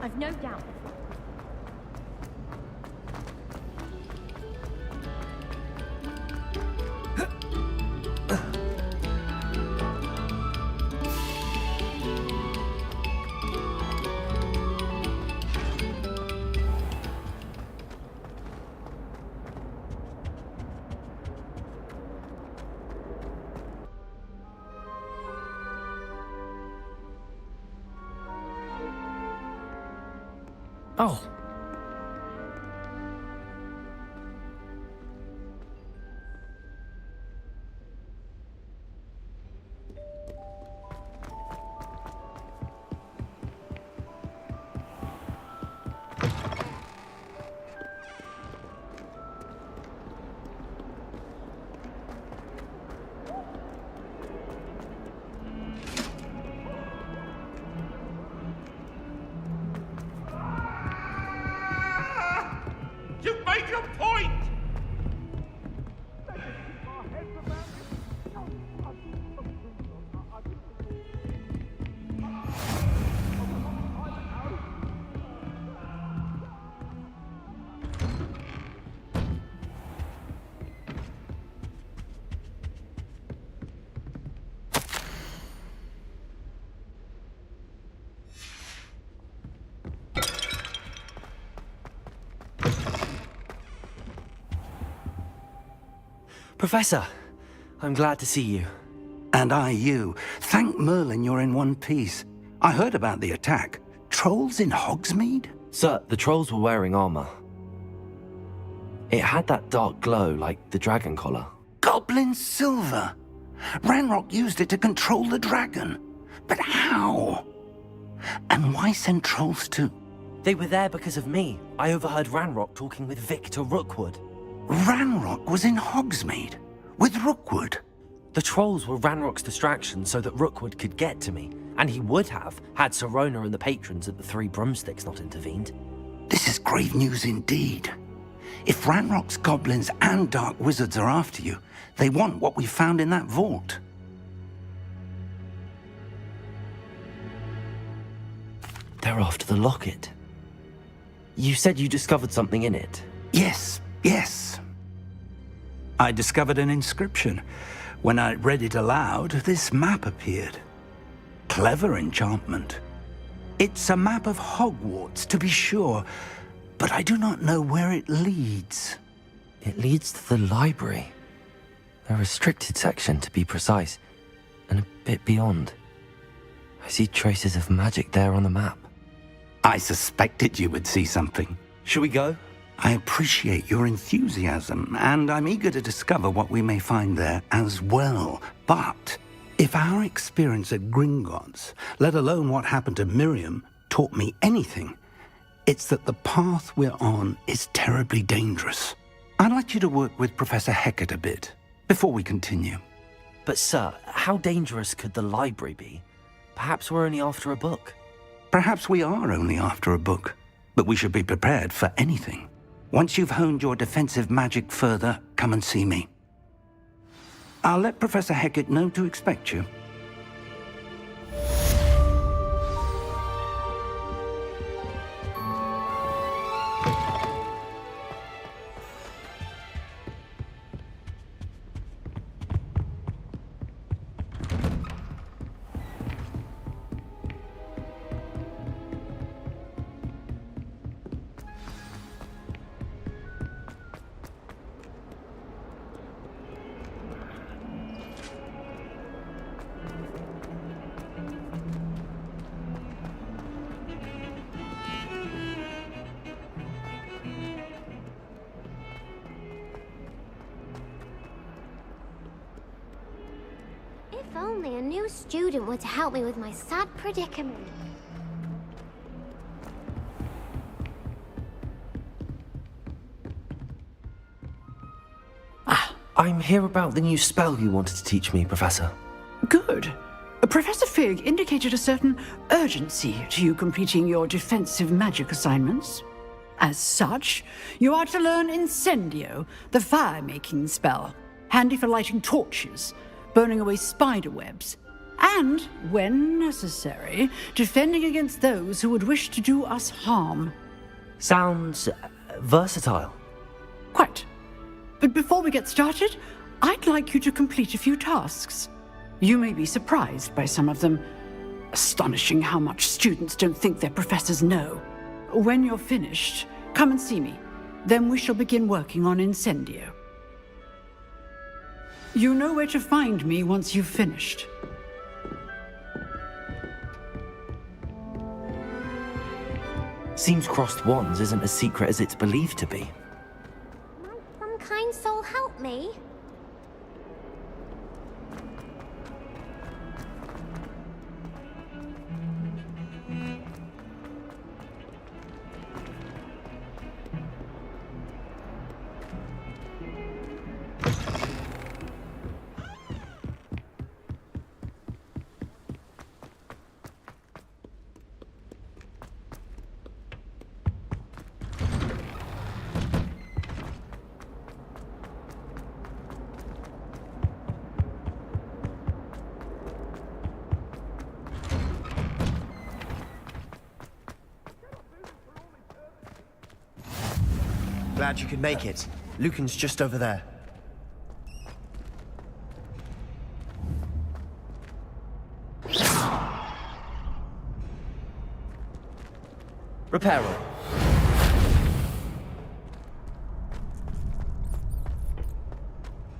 I've no doubt. Oh. You've made your point! Professor, I'm glad to see you. And I you. Thank Merlin you're in one piece. I heard about the attack. Trolls in Hogsmeade? Sir, the trolls were wearing armor. It had that dark glow like the dragon collar. Goblin silver! Ranrock used it to control the dragon. But how? And why send trolls to... They were there because of me. I overheard Ranrock talking with Victor Rookwood. Ranrock was in Hogsmeade? With Rookwood? The trolls were Ranrock's distraction so that Rookwood could get to me. And he would have, had Sirona and the patrons at the Three Broomsticks not intervened. This is grave news indeed. If Ranrock's goblins and dark wizards are after you, they want what we found in that vault. They're after the locket. You said you discovered something in it. Yes. I discovered an inscription. When I read it aloud, this map appeared. Clever enchantment. It's a map of Hogwarts, to be sure, but I do not know where it leads. It leads to the library. A restricted section, to be precise, and a bit beyond. I see traces of magic there on the map. I suspected you would see something. Shall we go? I appreciate your enthusiasm, and I'm eager to discover what we may find there as well. But if our experience at Gringotts, let alone what happened to Miriam, taught me anything, it's that the path we're on is terribly dangerous. I'd like you to work with Professor Hecat a bit, before we continue. But sir, how dangerous could the library be? Perhaps we're only after a book. Perhaps we are only after a book, but we should be prepared for anything. Once you've honed your defensive magic further, come and see me. I'll let Professor Hecat know to expect you. If only a new student were to help me with my sad predicament. I'm here about the new spell you wanted to teach me, Professor. Good. Professor Fig indicated a certain urgency to you completing your defensive magic assignments. As such, you are to learn Incendio, the fire-making spell, handy for lighting torches, burning away spider webs, and, when necessary, defending against those who would wish to do us harm. Sounds versatile. Quite. But before we get started, I'd like you to complete a few tasks. You may be surprised by some of them. Astonishing how much students don't think their professors know. When you're finished, come and see me. Then we shall begin working on Incendio. You know where to find me once you've finished. Seems crossed wands isn't as secret as it's believed to be. Might some kind soul help me? Glad you could make it. Lucan's just over there. Reparo.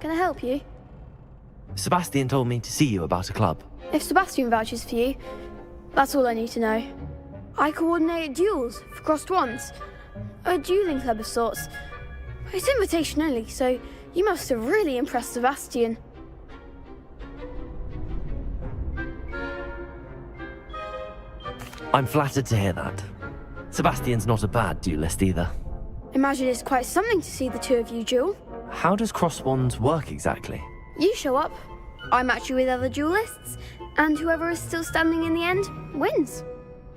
Can I help you? Sebastian told me to see you about a club. If Sebastian vouches for you, that's all I need to know. I coordinate duels for crossed wands. A dueling club of sorts. It's invitation only, so you must have really impressed Sebastian. I'm flattered to hear that. Sebastian's not a bad duelist either. Imagine it's quite something to see the two of you duel. How does cross wands work exactly? You show up, I match you with other duelists, and whoever is still standing in the end wins.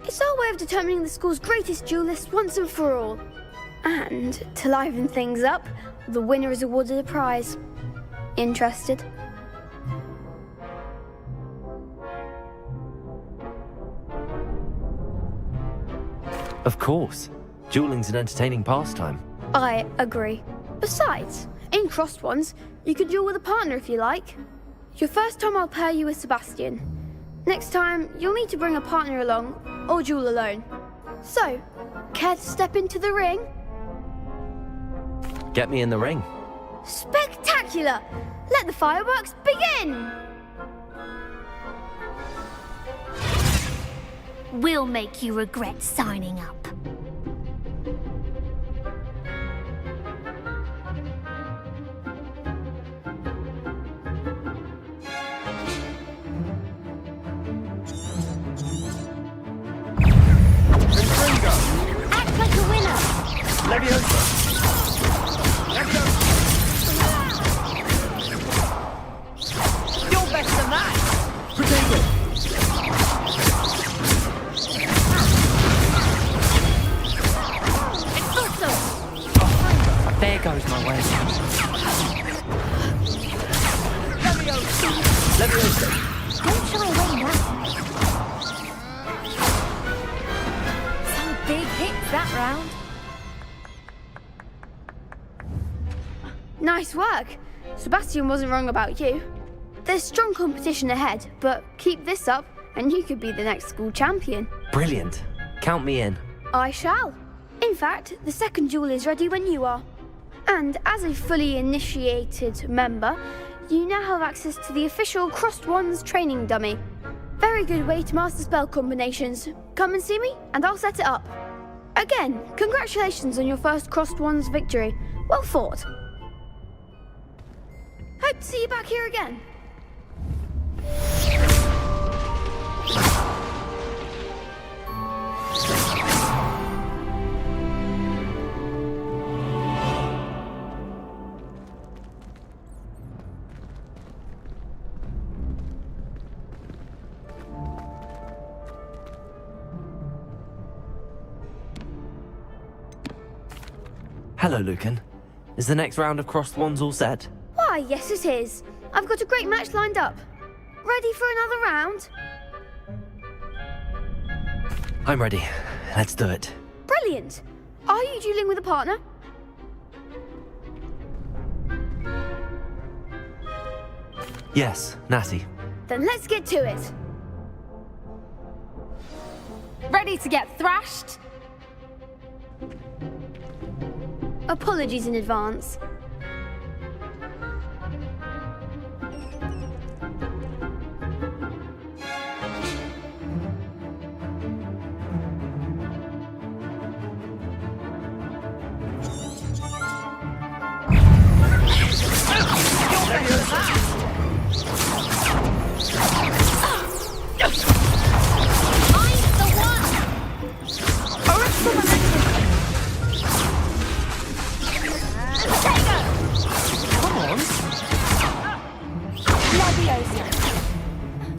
It's our way of determining the school's greatest duelist once and for all. And to liven things up, the winner is awarded a prize. Interested? Of course. Dueling's an entertaining pastime. I agree. Besides, in crossed ones, you can duel with a partner if you like. Your first time I'll pair you with Sebastian. Next time, you'll need to bring a partner along, or duel alone. So, care to step into the ring? Get me in the ring. Spectacular! Let the fireworks begin! We'll make you regret signing up. Act like a winner! Leviosa! You're better than that! Potato! There goes my way. Leviosa! Don't shy away now. Some big hits that round. Nice work. Sebastian wasn't wrong about you. There's strong competition ahead, but keep this up and you could be the next school champion. Brilliant. Count me in. I shall. In fact, the second duel is ready when you are. And as a fully initiated member, you now have access to the official Crossed Wands training dummy. Very good way to master spell combinations. Come and see me, and I'll set it up. Again, congratulations on your first Crossed Wands victory. Well fought. Hope to see you back here again. Hello, Lucan. Is the next round of crossed wands all set? Why, yes it is. I've got a great match lined up. Ready for another round? I'm ready. Let's do it. Brilliant. Are you dueling with a partner? Yes, Natty. Then let's get to it. Ready to get thrashed? Apologies in advance.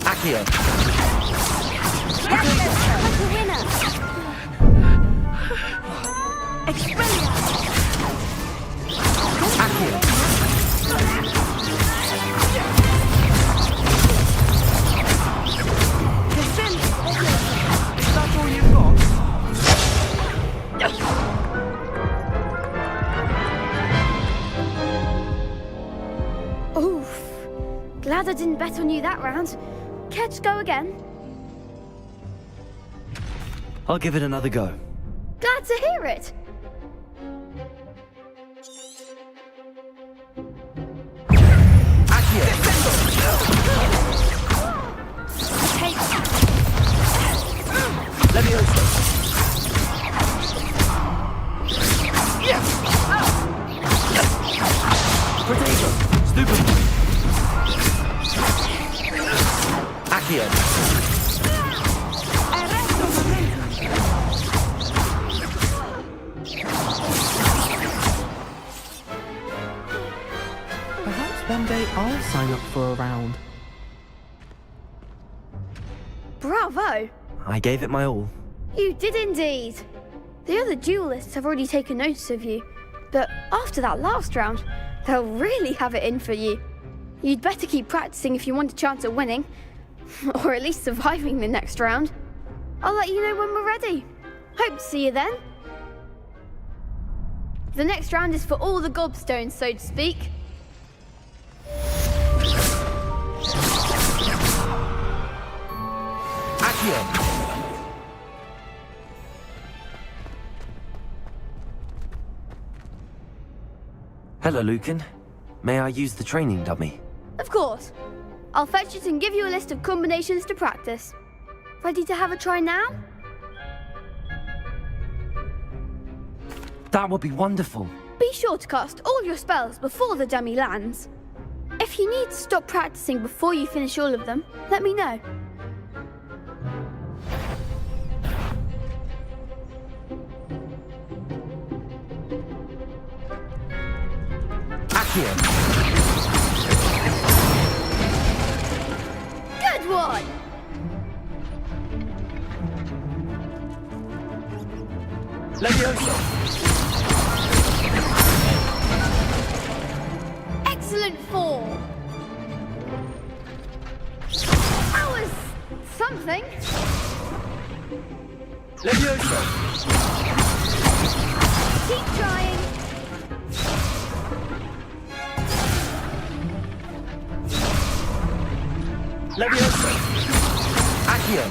Accio. That's all you've got? Oof. Glad I didn't bet on you that round. Care to go again? I'll give it another go. Glad to hear it. Accio. Leviosa. Potato. Stupid. Accio. Perhaps one day I'll sign up for a round. Bravo. I gave it my all. You did indeed. The other duelists have already taken notice of you, but after that last round, they'll really have it in for you. You'd better keep practicing if you want a chance at winning, or at least surviving the next round. I'll let you know when we're ready. Hope to see you then. The next round is for all the gobstones, so to speak. Accio. Hello, Lucan. May I use the training dummy? Of course. I'll fetch it and give you a list of combinations to practice. Ready to have a try now? That would be wonderful. Be sure to cast all your spells before the dummy lands. If you need to stop practicing before you finish all of them, let me know. Accio. Good one! Leviosa. Excellent fall! That was something. Leviosa. Keep trying. Leviosa. Accio.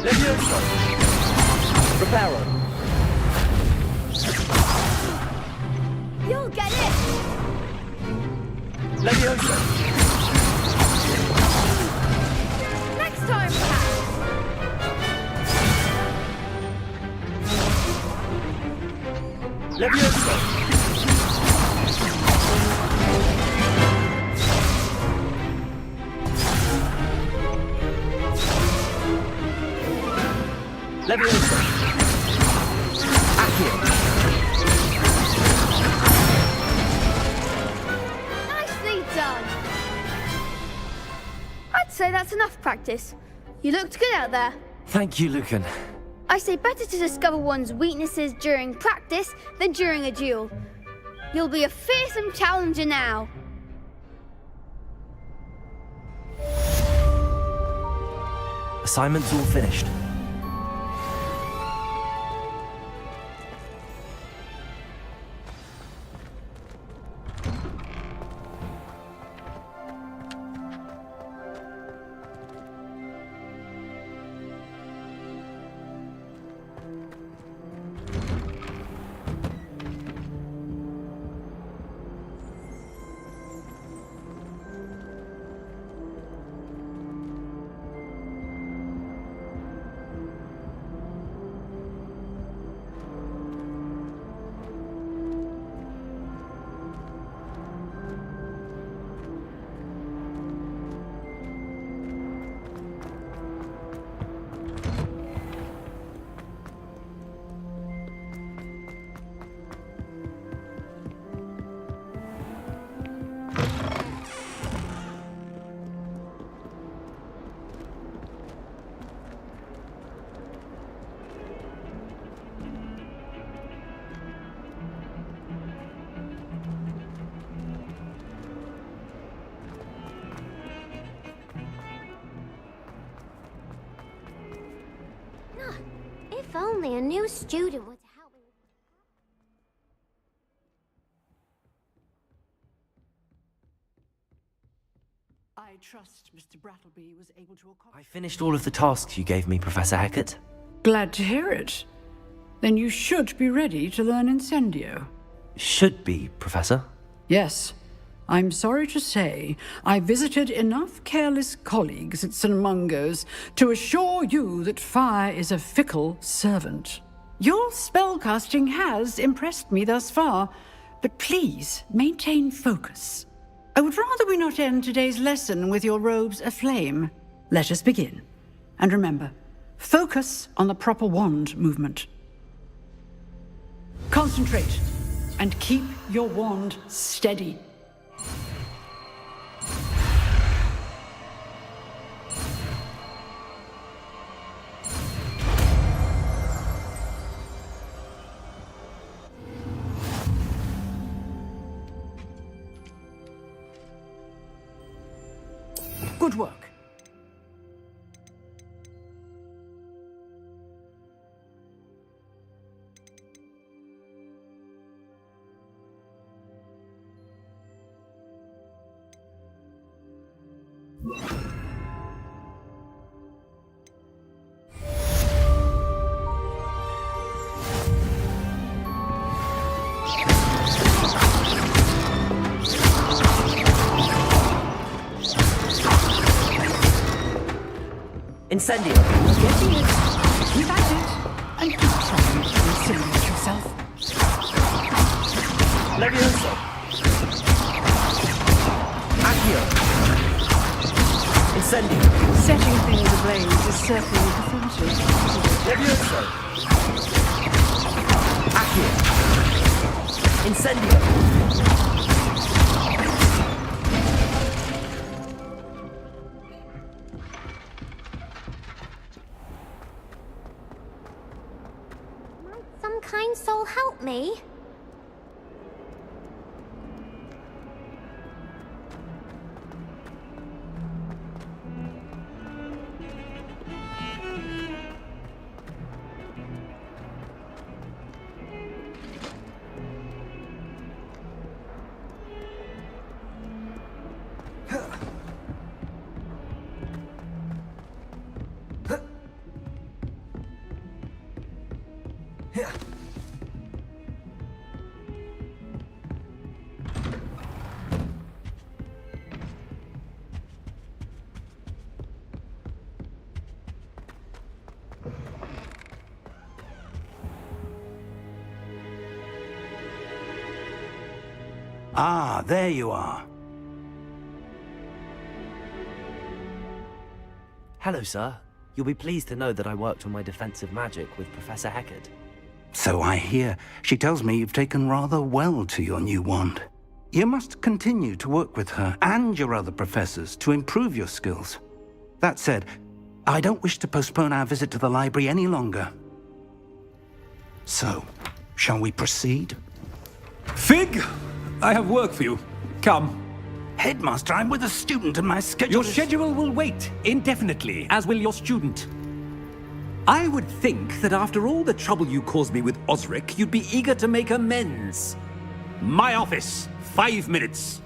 Leviosa. Reparo. You'll get it. Leviosa. Next time, perhaps. Leviosa. Leviosa. Accio. Nicely done. I'd say that's enough practice. You looked good out there. Thank you, Lucan. I say better to discover one's weaknesses during practice than during a duel. You'll be a fearsome challenger now. Assignment's all finished. If only a new student were to help me with... I trust Mr. Brattleby was able to accomplish... I finished all of the tasks you gave me, Professor Hecat. Glad to hear it. Then you should be ready to learn Incendio. Should be, Professor. Yes. I'm sorry to say, I visited enough careless colleagues at St. Mungo's to assure you that fire is a fickle servant. Your spellcasting has impressed me thus far, but please maintain focus. I would rather we not end today's lesson with your robes aflame. Let us begin. And remember, focus on the proper wand movement. Concentrate, and keep your wand steady. Good work. Incendio. Get in. Keep at it. And keep trying to incendiate yourself. Levioso. Accio. Incendio. Setting things ablaze is certainly cathartic. Levioso. Accio. Incendio. Some kind soul help me? Ah, there you are. Hello, sir. You'll be pleased to know that I worked on my defensive magic with Professor Hecat. So I hear. She tells me you've taken rather well to your new wand. You must continue to work with her and your other professors to improve your skills. That said, I don't wish to postpone our visit to the library any longer. So, shall we proceed? Fig! I have work for you. Come. Headmaster, I'm with a student and my schedule Your is... schedule will wait indefinitely, as will your student. I would think that after all the trouble you caused me with Osric, you'd be eager to make amends. My office, 5 minutes.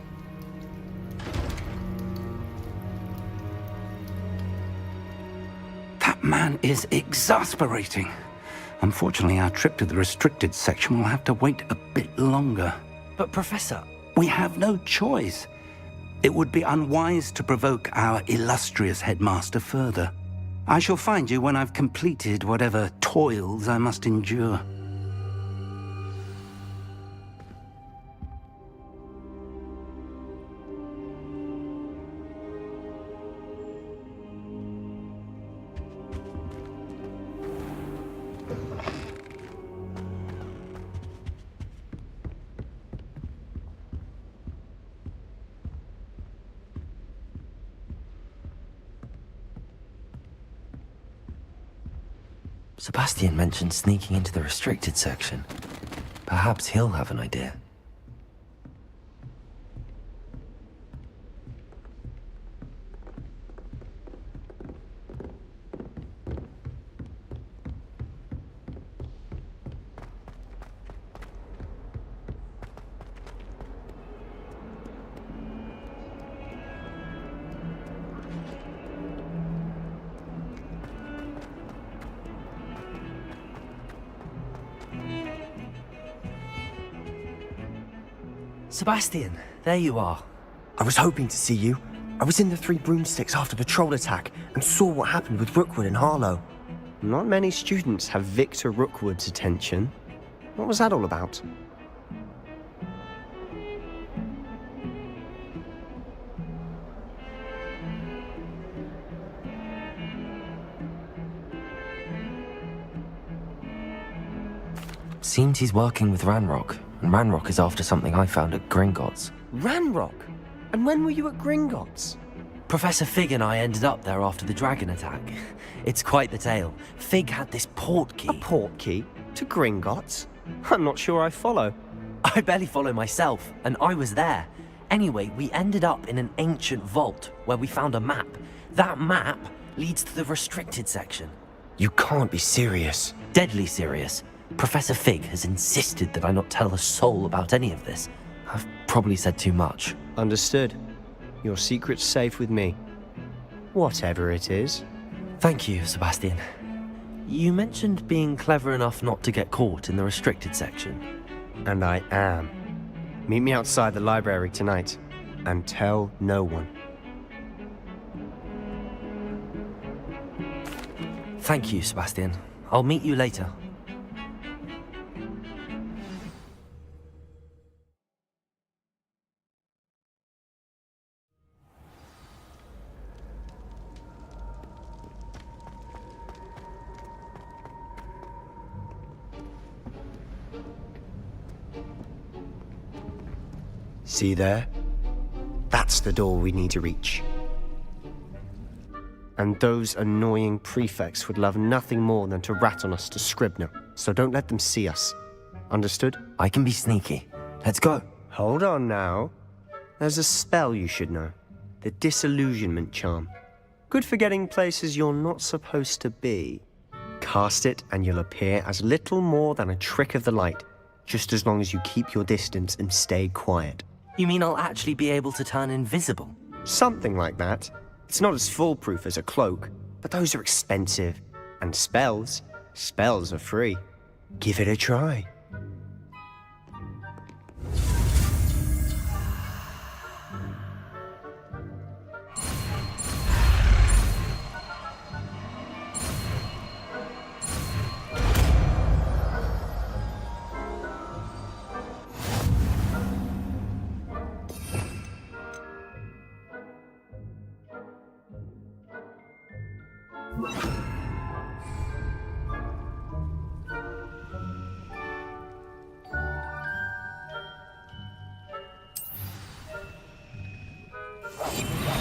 That man is exasperating. Unfortunately, our trip to the restricted section will have to wait a bit longer. But Professor... We have no choice. It would be unwise to provoke our illustrious headmaster further. I shall find you when I've completed whatever toils I must endure. Sebastian mentioned sneaking into the restricted section. Perhaps he'll have an idea. Sebastian, there you are. I was hoping to see you. I was in the Three Broomsticks after the troll attack and saw what happened with Rookwood and Harlow. Not many students have Victor Rookwood's attention. What was that all about? Seems he's working with Ranrock, and Ranrock is after something I found at Gringotts. Ranrock? And when were you at Gringotts? Professor Fig and I ended up there after the dragon attack. It's quite the tale. Fig had this port key. A port key? To Gringotts? I'm not sure I follow. I barely follow myself, and I was there. Anyway, we ended up in an ancient vault where we found a map. That map leads to the restricted section. You can't be serious. Deadly serious. Professor Fig has insisted that I not tell a soul about any of this. I've probably said too much. Understood. Your secret's safe with me. Whatever it is. Thank you, Sebastian. You mentioned being clever enough not to get caught in the restricted section. And I am. Meet me outside the library tonight, and tell no one. Thank you, Sebastian. I'll meet you later. See there? That's the door we need to reach. And those annoying prefects would love nothing more than to rat on us to Scribner, so don't let them see us. Understood? I can be sneaky. Let's go. Hold on now. There's a spell you should know. The Disillusionment Charm. Good for getting places you're not supposed to be. Cast it and you'll appear as little more than a trick of the light, just as long as you keep your distance and stay quiet. You mean I'll actually be able to turn invisible? Something like that. It's not as foolproof as a cloak, but those are expensive. And spells are free. Give it a try.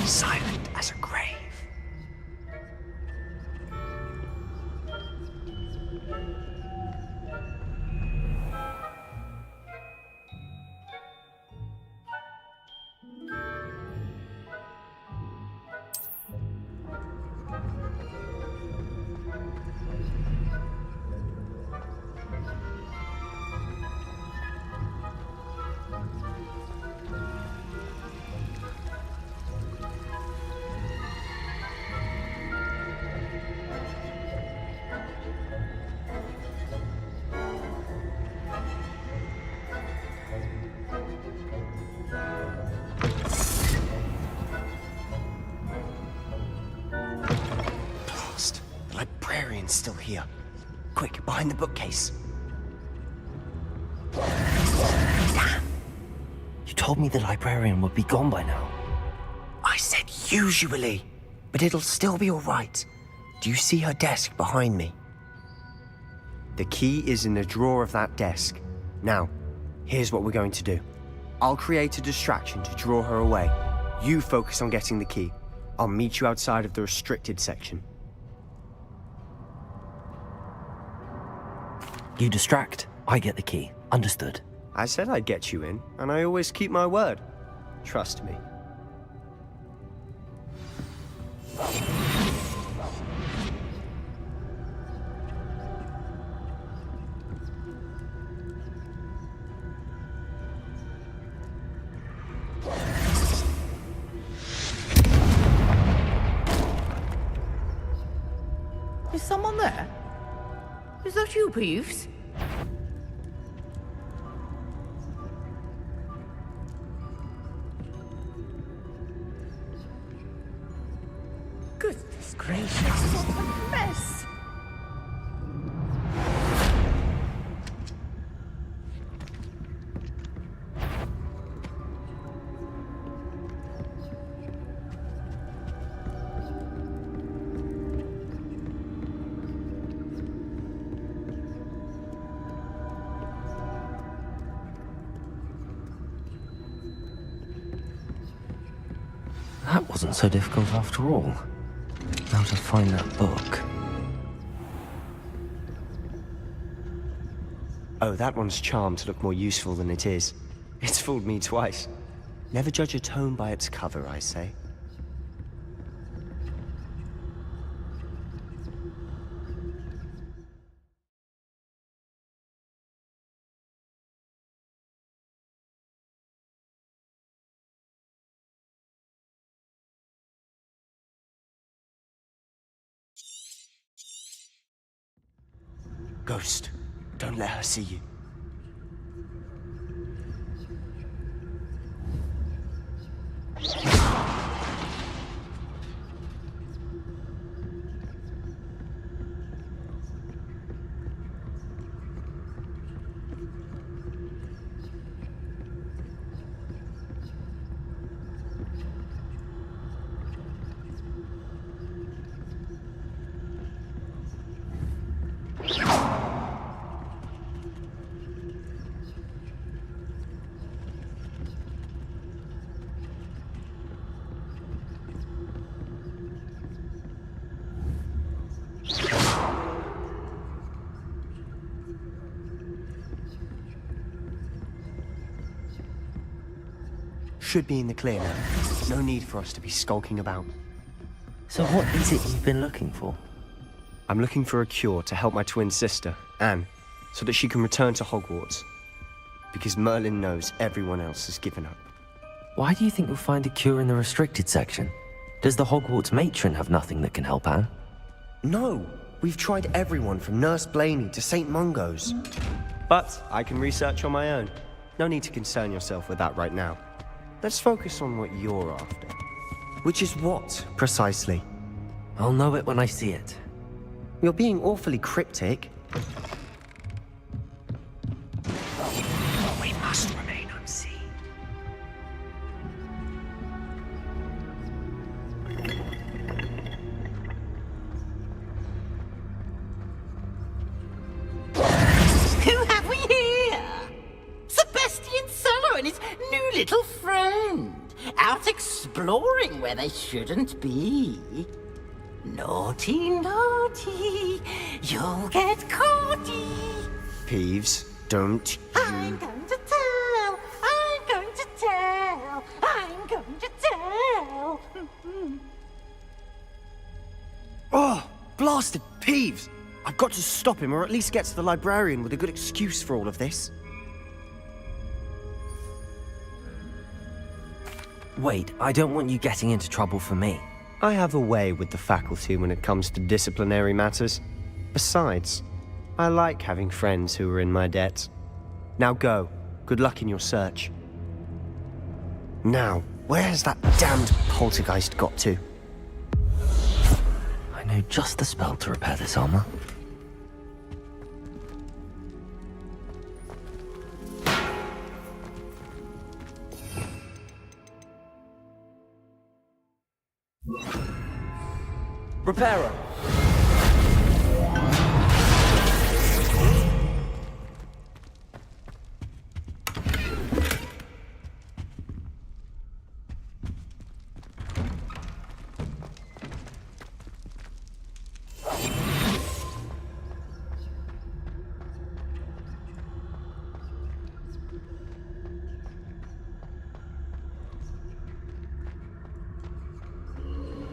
Silent as a grave. librarian's still here. Quick, behind the bookcase. Damn! You told me the librarian would be gone by now. I said usually, but it'll still be all right. Do you see her desk behind me? The key is in the drawer of that desk. Now, here's what we're going to do. I'll create a distraction to draw her away. You focus on getting the key. I'll meet you outside of the restricted section. You distract, I get the key. Understood. I said I'd get you in, and I always keep my word. Trust me. Is someone there? Is that you, Peeves? Goodness gracious, what a mess! That wasn't so difficult after all. Now to find that book. Oh, that one's charmed to look more useful than it is. It's fooled me twice. Never judge a tome by its cover, I say. Ghost, don't let her see you. Should be in the clear now. No need for us to be skulking about. So what is it you've been looking for? I'm looking for a cure to help my twin sister, Anne, so that she can return to Hogwarts. Because Merlin knows everyone else has given up. Why do you think you'll find a cure in the restricted section? Does the Hogwarts matron have nothing that can help Anne? No! We've tried everyone from Nurse Blaney to St. Mungo's. But I can research on my own. No need to concern yourself with that right now. Let's focus on what you're after. Which is what, precisely? I'll know it when I see it. You're being awfully cryptic. We must remain unseen. Who have we here? Sebastian Cello and his new little friend, out exploring where they shouldn't be. Naughty, naughty, you'll get caughty. Peeves, don't I'm going to tell, I'm going to tell, I'm going to tell. Oh, blasted Peeves! I've got to stop him, or at least get to the librarian with a good excuse for all of this. Wait, I don't want you getting into trouble for me. I have a way with the faculty when it comes to disciplinary matters. Besides, I like having friends who are in my debt. Now go. Good luck in your search. Now, where has that damned poltergeist got to? I know know just the spell to repair this armor. Repairer!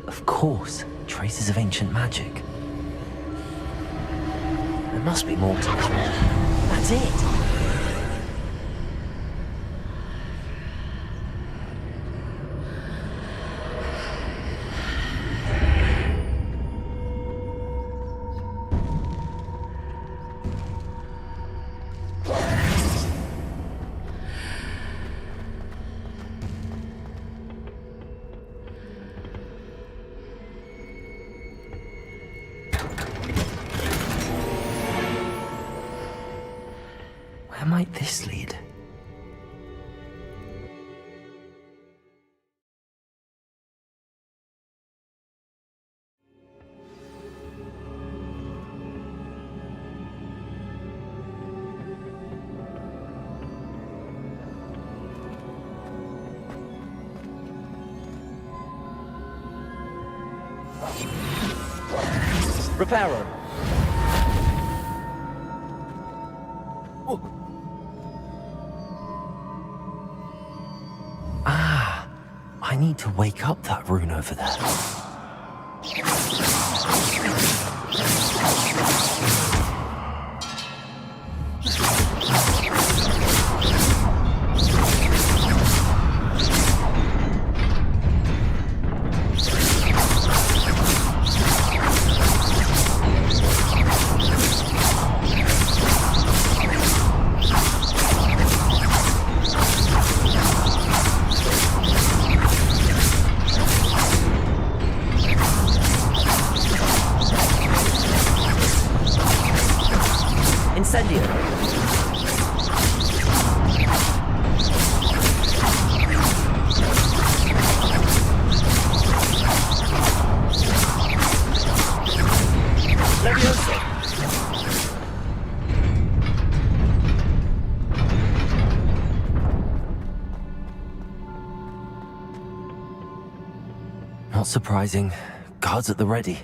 Of course, traces of ancient magic. There must be more to this. That's it! Where might this lead? Repairer! I need to wake up that rune over there. Incendio! Levioso! Not surprising. Guards at the ready.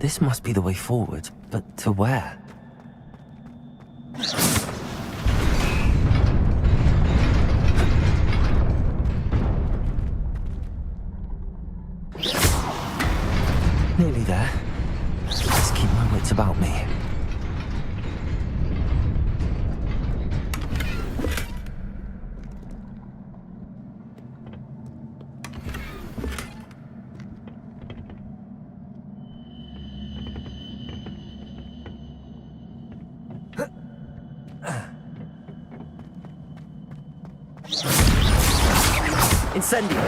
This must be the way forward, but to where? Nearly there. Let's keep my wits about me. Incendio!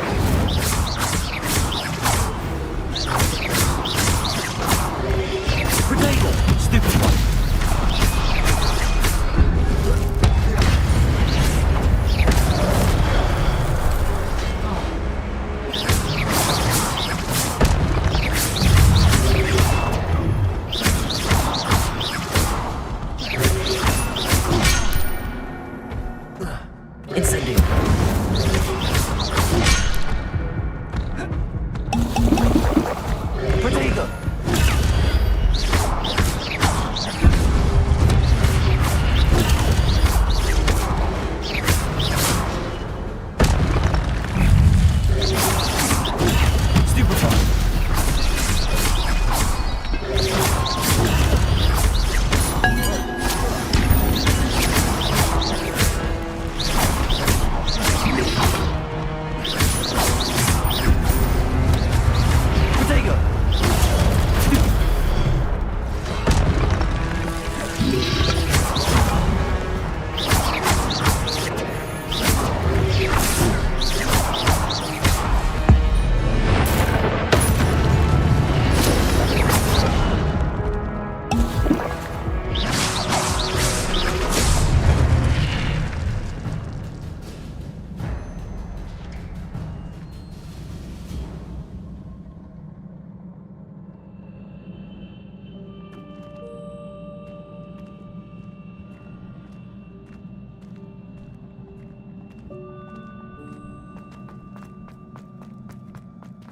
Potato! Stupid one! Incendio! Potato!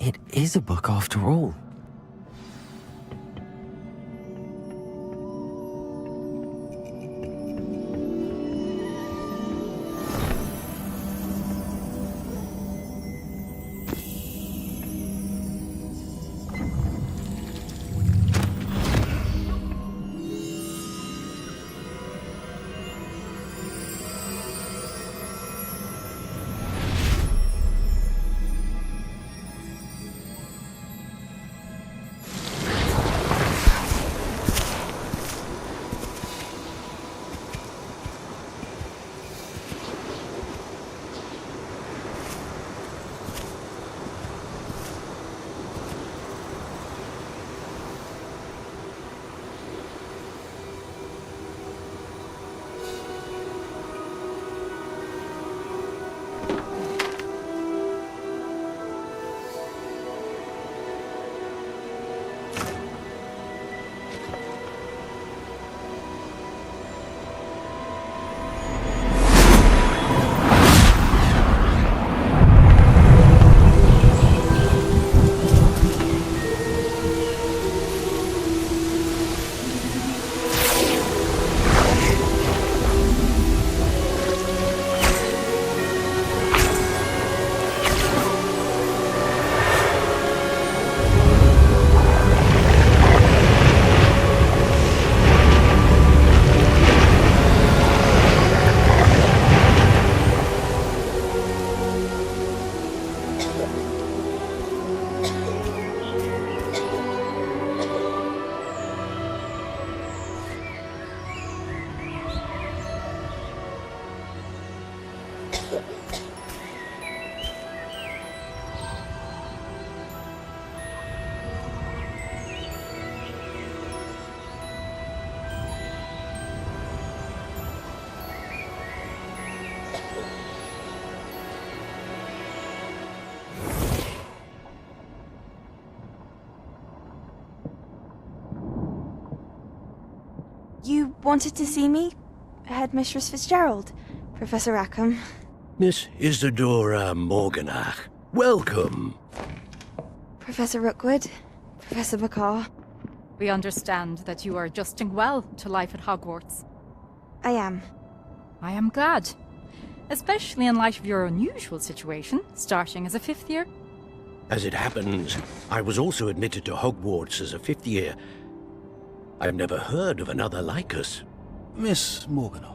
It is a book after all. You wanted to see me? Headmistress Fitzgerald? Professor Rackham? Miss Isadora Morganach, welcome. Professor Rookwood? Professor Bakar? We understand that you are adjusting well to life at Hogwarts. I am. I am glad. Especially in light of your unusual situation, starting as a 5th year. As it happens, I was also admitted to Hogwarts as a 5th year. I've never heard of another like us. Miss Morganach,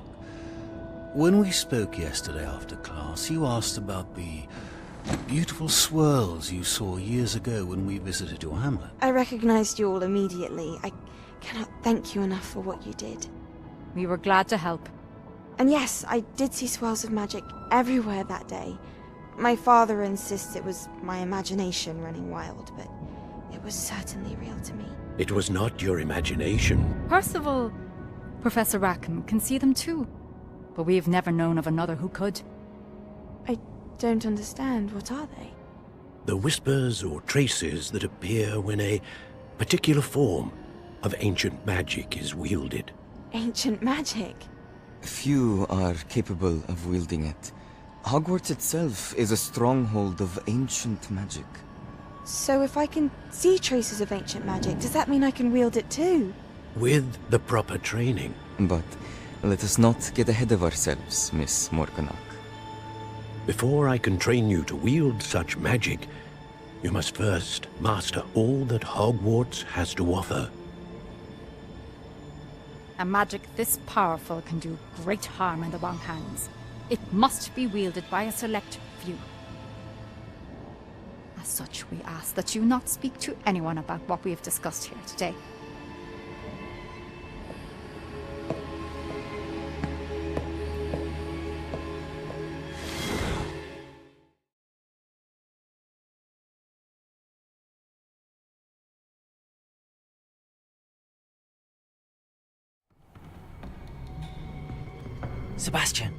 when we spoke yesterday after class, you asked about the beautiful swirls you saw years ago when we visited your hamlet. I recognized you all immediately. I cannot thank you enough for what you did. We were glad to help. And yes, I did see swirls of magic everywhere that day. My father insists it was my imagination running wild, but it was certainly real to me. It was not your imagination. Percival, Professor Rackham can see them too. But we've never known of another who could. I don't understand. What are they? The whispers or traces that appear when a particular form of ancient magic is wielded. Ancient magic? Few are capable of wielding it. Hogwarts itself is a stronghold of ancient magic. So if I can see traces of ancient magic, does that mean I can wield it too? With the proper training. But let us not get ahead of ourselves, Miss Morganach. Before I can train you to wield such magic, you must first master all that Hogwarts has to offer. A magic this powerful can do great harm in the wrong hands. It must be wielded by a select few. As such, we ask that you not speak to anyone about what we have discussed here today. Sebastian.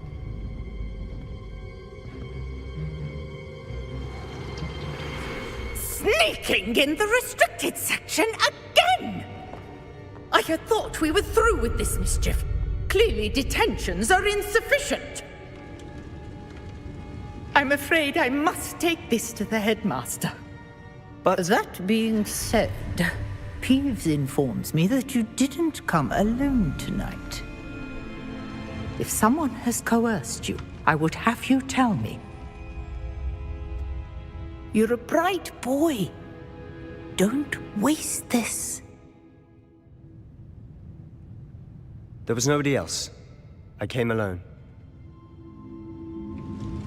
Sneaking in the restricted section again! I had thought we were through with this mischief. Clearly detentions are insufficient. I'm afraid I must take this to the headmaster. But that being said, Peeves informs me that you didn't come alone tonight. If someone has coerced you, I would have you tell me. You're a bright boy. Don't waste this. There was nobody else. I came alone.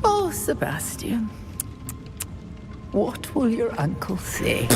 Oh, Sebastian. What will your uncle say?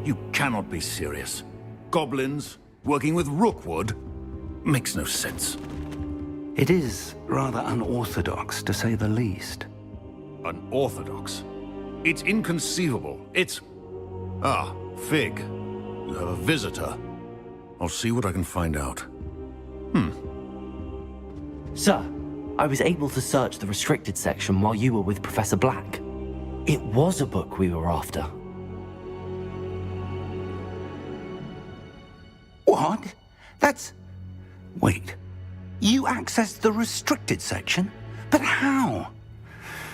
You cannot be serious. Goblins working with Rookwood? Makes no sense. It is rather unorthodox, to say the least. Unorthodox? It's inconceivable. It's... Ah, Fig. You have a visitor. I'll see what I can find out. Sir, I was able to search the restricted section while you were with Professor Black. It was a book we were after. What? That's... Wait. You accessed the restricted section? But how?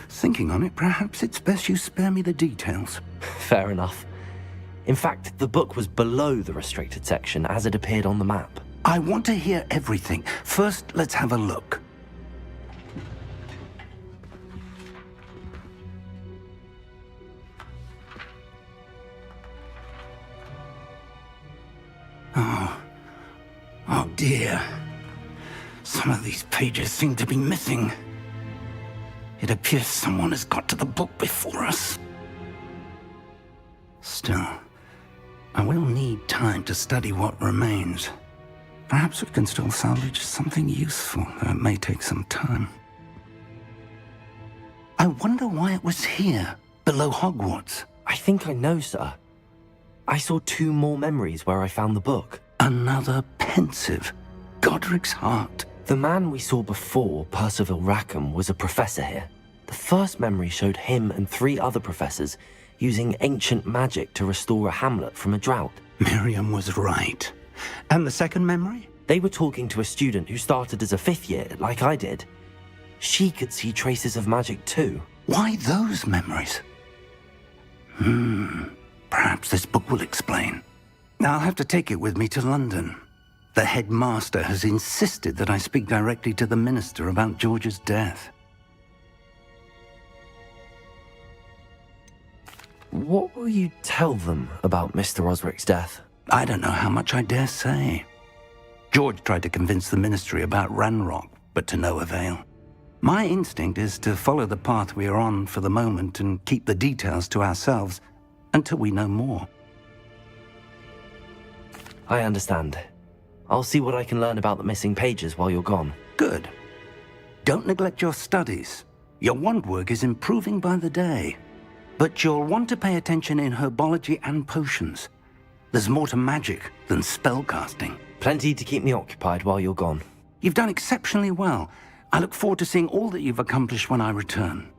Thinking on it, perhaps it's best you spare me the details. Fair enough. In fact, the book was below the restricted section as it appeared on the map. I want to hear everything. First, let's have a look. Oh dear. Some of these pages seem to be missing. It appears someone has got to the book before us. Still, I will need time to study what remains. Perhaps we can still salvage something useful, though it may take some time. I wonder why it was here, below Hogwarts. I think I know, sir. I saw 2 more memories where I found the book. Another pensive. Godric's heart. The man we saw before, Percival Rackham, was a professor here. The first memory showed him and 3 other professors using ancient magic to restore a hamlet from a drought. Miriam was right. And the second memory? They were talking to a student who started as a 5th year, like I did. She could see traces of magic too. Why those memories? Perhaps this book will explain. I'll have to take it with me to London. The headmaster has insisted that I speak directly to the minister about George's death. What will you tell them about Mr. Osric's death? I don't know how much I dare say. George tried to convince the ministry about Ranrock, but to no avail. My instinct is to follow the path we are on for the moment and keep the details to ourselves until we know more. I understand. I'll see what I can learn about the missing pages while you're gone. Good. Don't neglect your studies. Your wand work is improving by the day. But you'll want to pay attention in herbology and potions. There's more to magic than spellcasting. Plenty to keep me occupied while you're gone. You've done exceptionally well. I look forward to seeing all that you've accomplished when I return.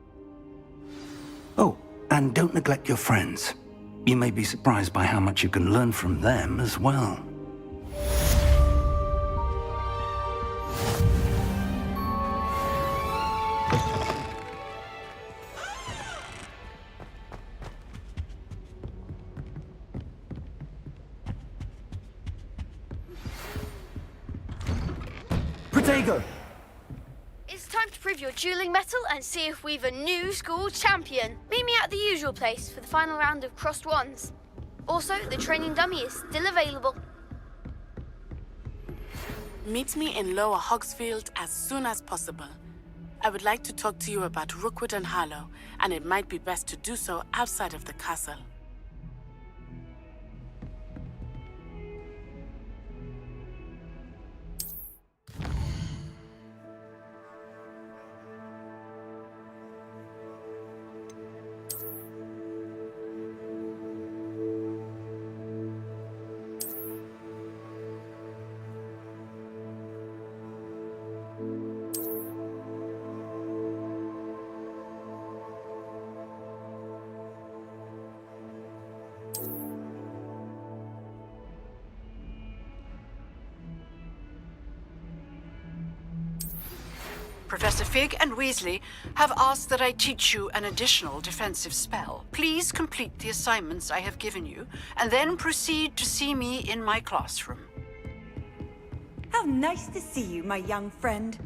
Oh, and don't neglect your friends. You may be surprised by how much you can learn from them as well. Protego! It's time to prove your dueling mettle and see if we've a new school champion. Meet me at the usual place for the final round of crossed wands. Also, the training dummy is still available. Meet me in Lower Hogsfield as soon as possible. I would like to talk to you about Rookwood and Harlow, and it might be best to do so outside of the castle. Professor Fig and Weasley have asked that I teach you an additional defensive spell. Please complete the assignments I have given you, and then proceed to see me in my classroom. How nice to see you, my young friend.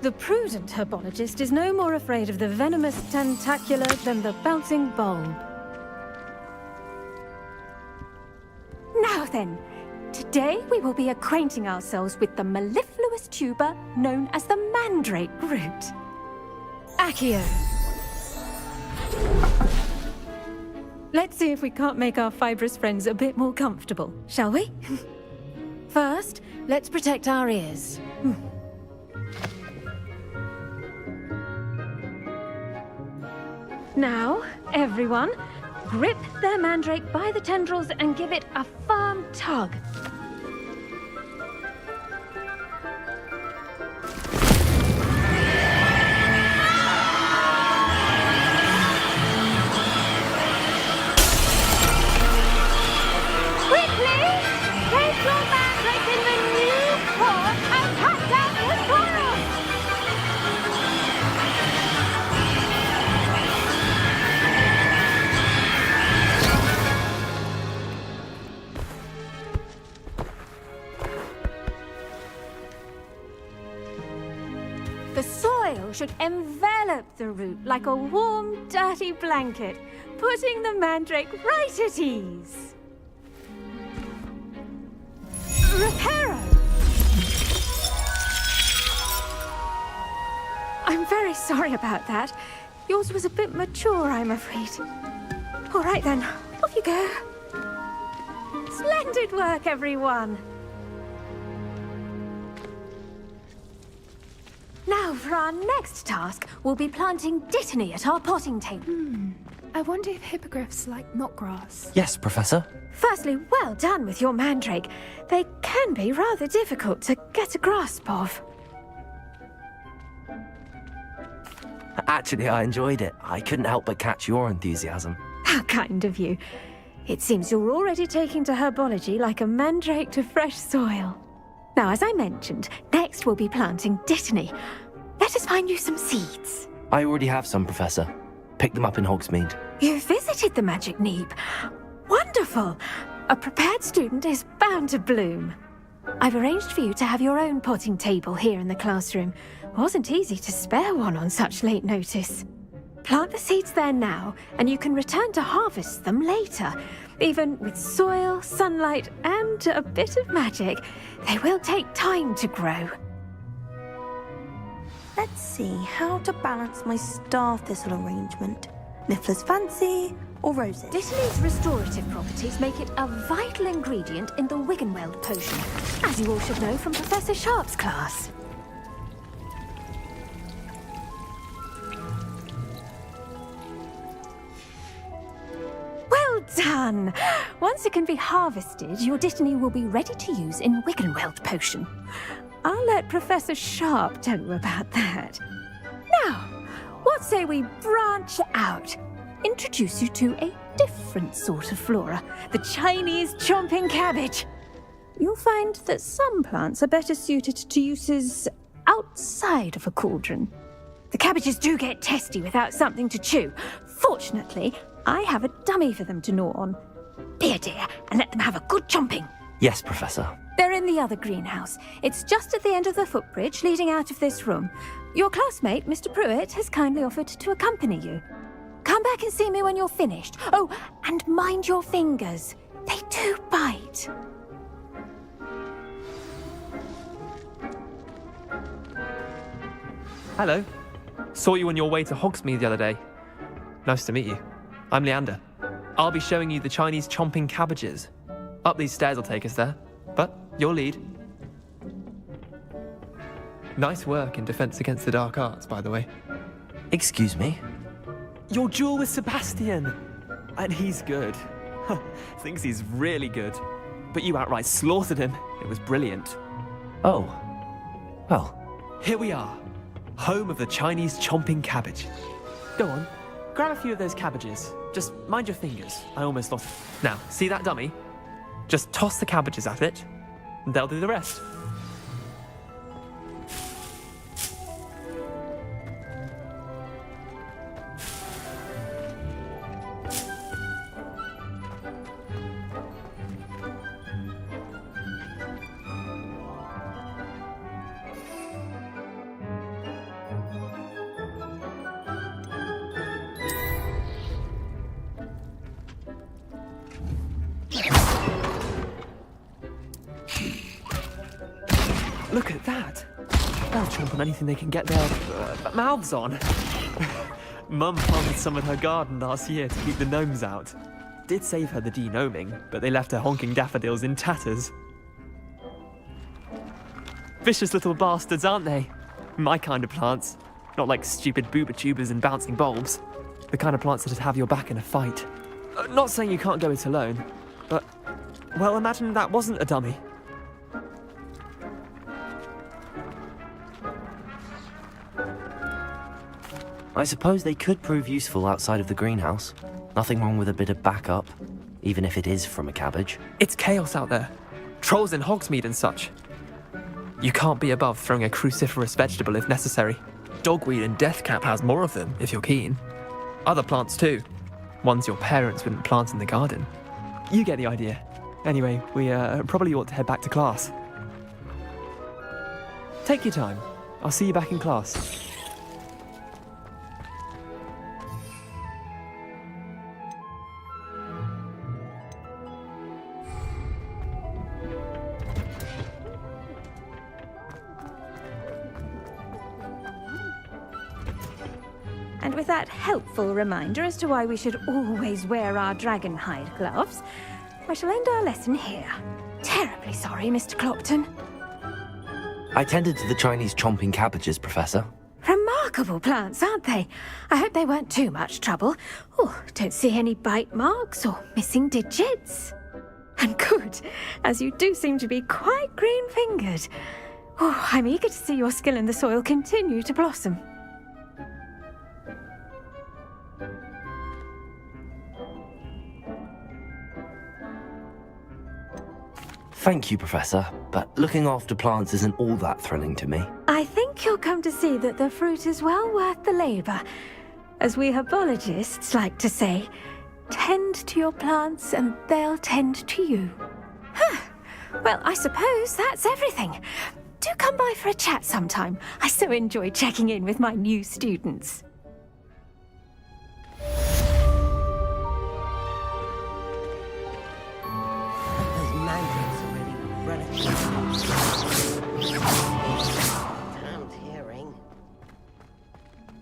The prudent herbologist is no more afraid of the venomous tentacular than the bouncing bulb. Now then, today we will be acquainting ourselves with the mellifluous tuber known as the mandrake root. Accio. Let's see if we can't make our fibrous friends a bit more comfortable, shall we? First, let's protect our ears. Now, everyone, grip their mandrake by the tendrils and give it a firm tug. Quickly, take your mandrake in the new pot and cut down the soil! The soil should envelop the root like a warm, dirty blanket, putting the mandrake right at ease. Reparo! I'm very sorry about that. Yours was a bit mature, I'm afraid. All right then, off you go. Splendid work, everyone. Now, for our next task, we'll be planting dittany at our potting table. I wonder if hippogriffs like knotgrass. Yes, Professor. Firstly, well done with your mandrake. They can be rather difficult to get a grasp of. Actually, I enjoyed it. I couldn't help but catch your enthusiasm. How kind of you. It seems you're already taking to herbology like a mandrake to fresh soil. Now, as I mentioned, next we'll be planting dittany. Let us find you some seeds. I already have some, Professor. Picked them up in Hogsmeade. You visited the Magic Neep. Wonderful! A prepared student is bound to bloom. I've arranged for you to have your own potting table here in the classroom. Wasn't easy to spare one on such late notice. Plant the seeds there now, and you can return to harvest them later. Even with soil, sunlight, and a bit of magic, they will take time to grow. Let's see how to balance my star thistle arrangement. Niffler's fancy or roses? Dittany's restorative properties make it a vital ingredient in the Wiggenweld potion, as you all should know from Professor Sharp's class. Well done! Once it can be harvested, your dittany will be ready to use in Wiggenweld potion. I'll let Professor Sharp tell you about that. Now, what say we branch out? Introduce you to a different sort of flora, the Chinese chomping cabbage. You'll find that some plants are better suited to uses outside of a cauldron. The cabbages do get testy without something to chew. Fortunately, I have a dummy for them to gnaw on. Be a dear and let them have a good chomping. Yes, Professor. They're in the other greenhouse. It's just at the end of the footbridge leading out of this room. Your classmate, Mr. Pruitt, has kindly offered to accompany you. Come back and see me when you're finished. Oh, and mind your fingers. They do bite. Hello. Saw you on your way to Hogsmeade the other day. Nice to meet you. I'm Leander. I'll be showing you the Chinese chomping cabbages. Up these stairs will take us there, but you'll lead. Nice work in Defense Against the Dark Arts, by the way. Excuse me? Your duel with Sebastian! And he's good. Thinks he's really good. But you outright slaughtered him. It was brilliant. Oh. Well. Here we are. Home of the Chinese chomping cabbage. Go on. Grab a few of those cabbages. Just mind your fingers. I almost lost it. Now, see that dummy? Just toss the cabbages at it, and they'll do the rest. Look at that. They'll chomp on anything they can get their mouths on. Mum planted some in her garden last year to keep the gnomes out. Did save her the denoming, but they left her honking daffodils in tatters. Vicious little bastards, aren't they? My kind of plants. Not like stupid booba tubers and bouncing bulbs. The kind of plants that'd have your back in a fight. Not saying you can't go it alone, but, well, imagine that wasn't a dummy. I suppose they could prove useful outside of the greenhouse. Nothing wrong with a bit of backup, even if it is from a cabbage. It's chaos out there. Trolls in Hogsmeade and such. You can't be above throwing a cruciferous vegetable if necessary. Dogweed and deathcap has more of them, if you're keen. Other plants too. Ones your parents wouldn't plant in the garden. You get the idea. Anyway, we probably ought to head back to class. Take your time. I'll see you back in class. And with that helpful reminder as to why we should always wear our dragon hide gloves, I shall end our lesson here. Terribly sorry, Mr. Clopton. I tended to the Chinese chomping cabbages, Professor. Remarkable plants, aren't they? I hope they weren't too much trouble. Oh, don't see any bite marks or missing digits. And good, as you do seem to be quite green-fingered. Oh, I'm eager to see your skill in the soil continue to blossom. Thank you, Professor, but looking after plants isn't all that thrilling to me. I think you'll come to see that the fruit is well worth the labour. As we herbologists like to say, tend to your plants and they'll tend to you. Well, I suppose that's everything. Do come by for a chat sometime. I so enjoy checking in with my new students.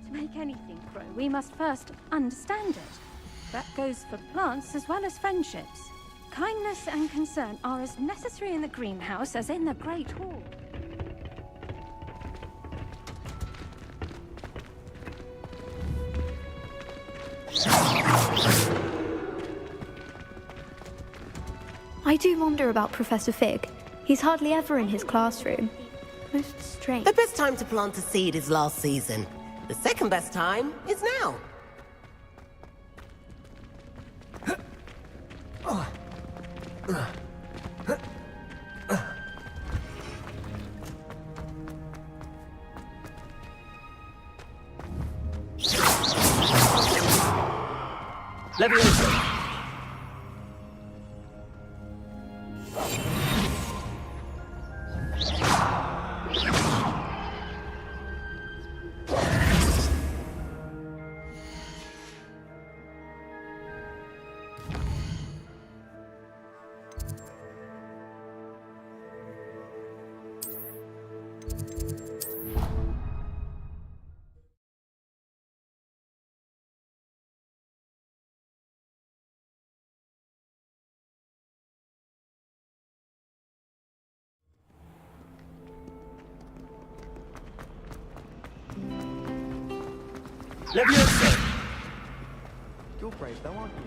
To make anything grow, we must first understand it. That goes for plants as well as friendships. Kindness and concern are as necessary in the greenhouse as in the Great Hall. I do wonder about Professor Fig. He's hardly ever in his classroom. Most strange. The best time to plant a seed is last season. The second best time is now. Leviosa! Leviosa! You're brave though, aren't you?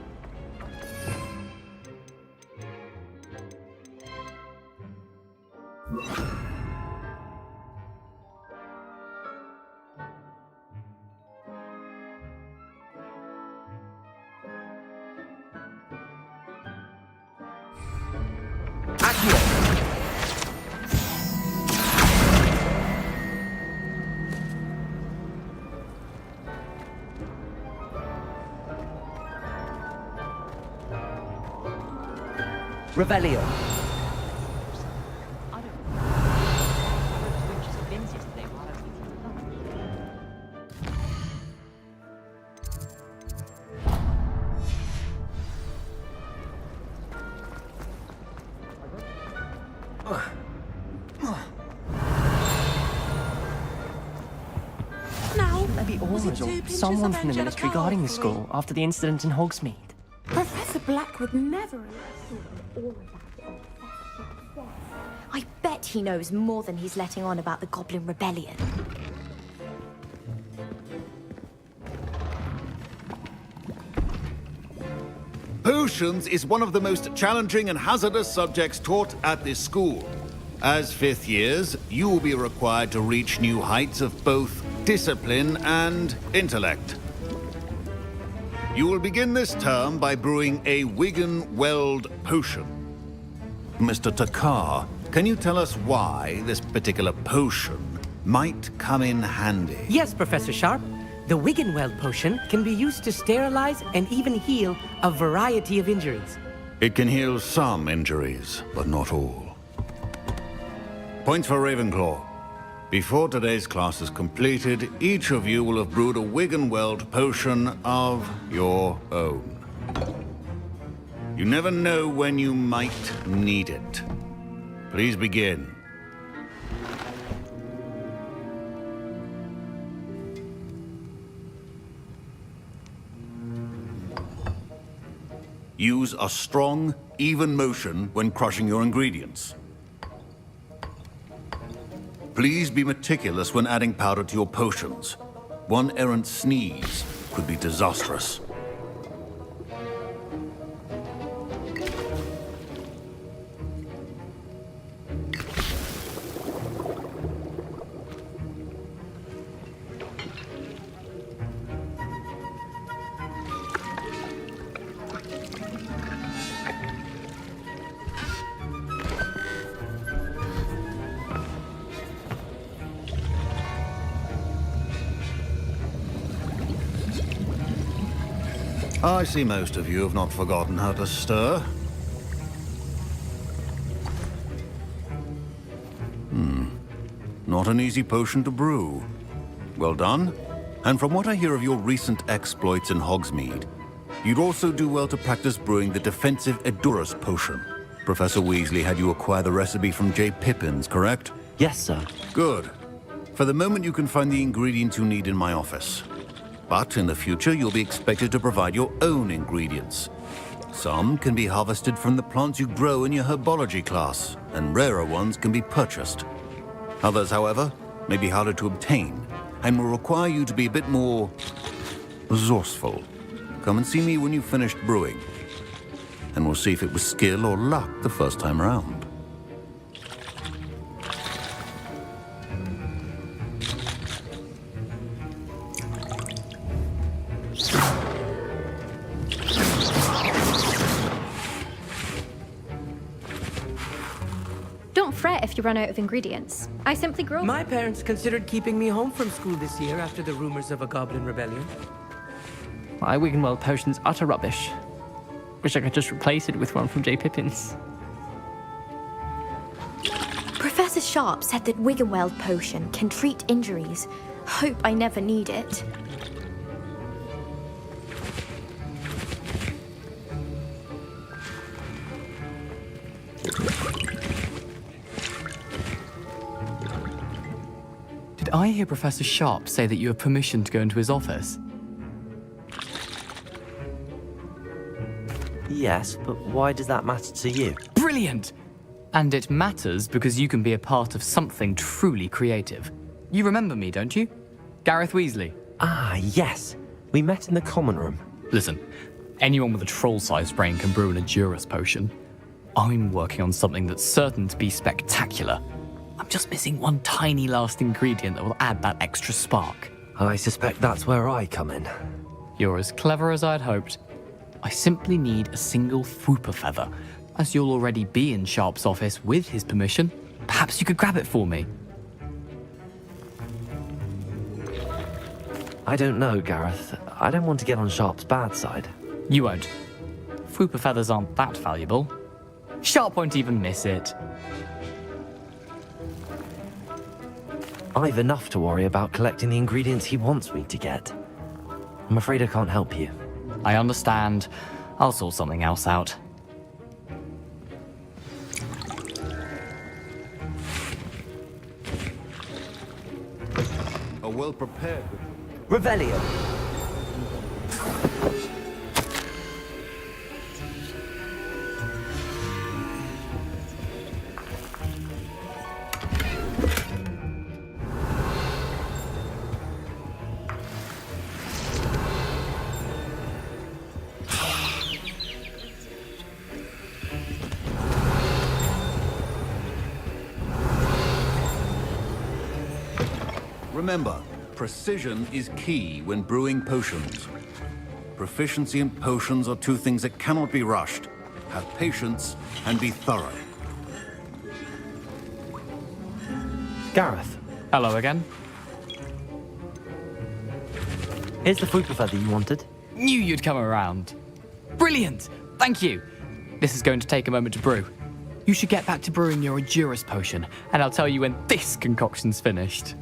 Revelio. Aurors or someone from the Ministry guarding the school after the incident in Hogsmeade. Professor Black would never I bet he knows more than he's letting on about the Goblin Rebellion. Potions is one of the most challenging and hazardous subjects taught at this school. As fifth years, you will be required to reach new heights of both discipline and intellect. You will begin this term by brewing a Wiggenweld potion. Mr. Takar, can you tell us why this particular potion might come in handy? Yes, Professor Sharp. The Wiggenweld potion can be used to sterilize and even heal a variety of injuries. It can heal some injuries, but not all. Points for Ravenclaw. Before today's class is completed, each of you will have brewed a Wiggenweld potion of your own. You never know when you might need it. Please begin. Use a strong, even motion when crushing your ingredients. Please be meticulous when adding powder to your potions. One errant sneeze could be disastrous. I see most of you have not forgotten how to stir. Not an easy potion to brew. Well done. And from what I hear of your recent exploits in Hogsmeade, you'd also do well to practice brewing the defensive Edurus potion. Professor Weasley had you acquire the recipe from J. Pippins, correct? Yes, sir. Good. For the moment, you can find the ingredients you need in my office. But in the future, you'll be expected to provide your own ingredients. Some can be harvested from the plants you grow in your herbology class, and rarer ones can be purchased. Others, however, may be harder to obtain, and will require you to be a bit more resourceful. Come and see me when you've finished brewing, and we'll see if it was skill or luck the first time around. Don't fret if you run out of ingredients. I simply grow My parents considered keeping me home from school this year after the rumors of a Goblin Rebellion. My Wiggenweld potion's utter rubbish. Wish I could just replace it with one from J. Pippins. Professor Sharp said that Wiggenweld potion can treat injuries. Hope I never need it. Did I hear Professor Sharp say that you have permission to go into his office? Yes, but why does that matter to you? Brilliant! And it matters because you can be a part of something truly creative. You remember me, don't you? Gareth Weasley. Ah, yes. We met in the common room. Listen, anyone with a troll-sized brain can brew an Edurus potion. I'm working on something that's certain to be spectacular. I'm just missing one tiny last ingredient that will add that extra spark. I suspect that's where I come in. You're as clever as I'd hoped. I simply need a single Fwooper feather. As you'll already be in Sharp's office with his permission, perhaps you could grab it for me. I don't know, Gareth. I don't want to get on Sharp's bad side. You won't. Fwooper feathers aren't that valuable. Sharp won't even miss it. I've enough to worry about collecting the ingredients he wants me to get. I'm afraid I can't help you. I understand. I'll sort something else out. A well-prepared... Revelio. Remember, precision is key when brewing potions. Proficiency in potions are two things that cannot be rushed. Have patience and be thorough. Gareth. Hello again. Here's the food feather you wanted. Knew you'd come around. Brilliant! Thank you. This is going to take a moment to brew. You should get back to brewing your Endurus potion, and I'll tell you when this concoction's finished.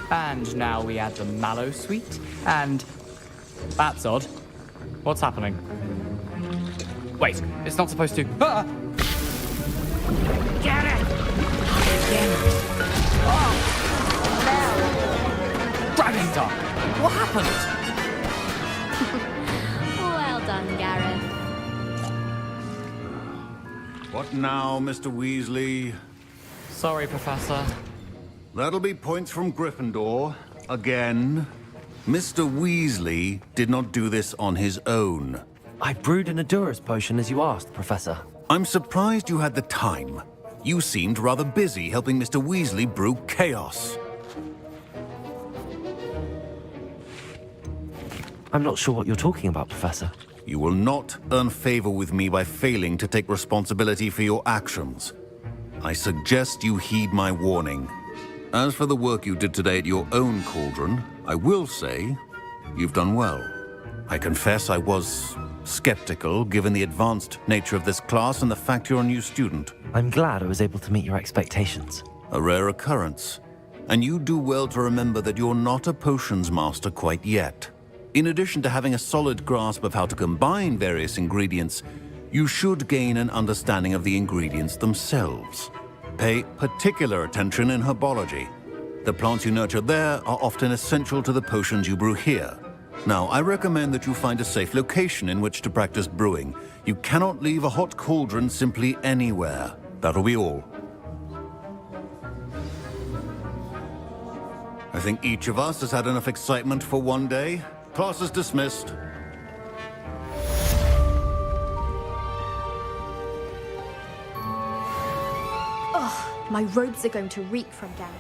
And now we add the mallow sweet, and that's odd. What's happening? Wait, it's not supposed to. Ah! Get it! Dragon Talk! What happened? Well done, Gareth. What now, Mr. Weasley? Sorry, Professor. That'll be points from Gryffindor. Again. Mr. Weasley did not do this on his own. I brewed an Endurus potion as you asked, Professor. I'm surprised you had the time. You seemed rather busy helping Mr. Weasley brew chaos. I'm not sure what you're talking about, Professor. You will not earn favor with me by failing to take responsibility for your actions. I suggest you heed my warning. As for the work you did today at your own cauldron, I will say you've done well. I confess I was skeptical, given the advanced nature of this class and the fact you're a new student. I'm glad I was able to meet your expectations. A rare occurrence. And you do well to remember that you're not a potions master quite yet. In addition to having a solid grasp of how to combine various ingredients, you should gain an understanding of the ingredients themselves. Pay particular attention in herbology. The plants you nurture there are often essential to the potions you brew here. Now, I recommend that you find a safe location in which to practice brewing. You cannot leave a hot cauldron simply anywhere. That'll be all. I think each of us has had enough excitement for one day. Class is dismissed. Ugh, my robes are going to reek from Gareth.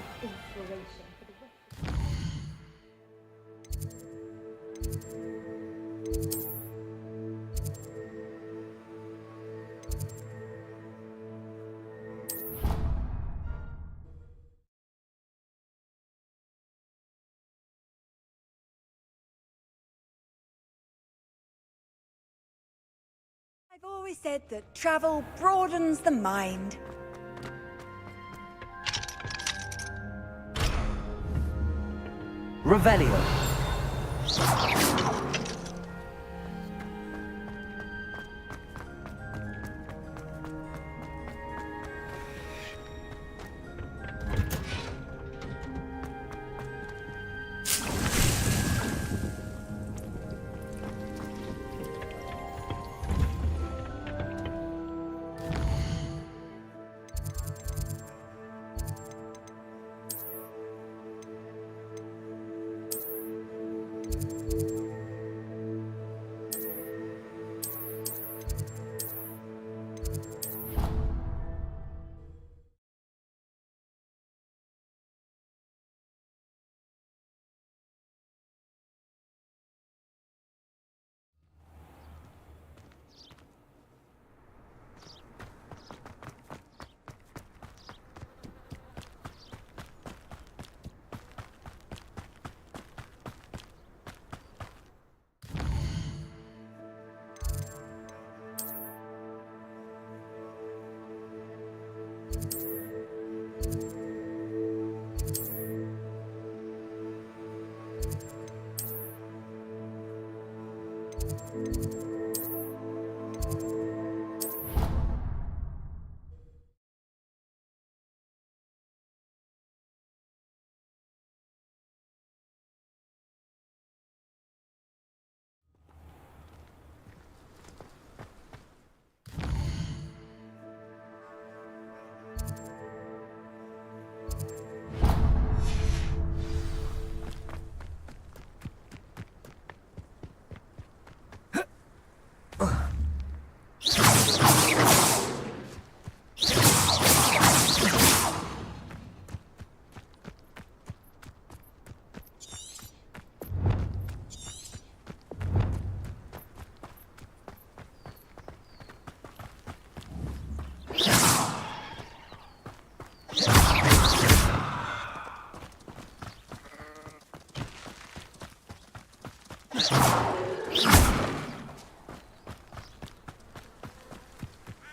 I've always said that travel broadens the mind. Revelio.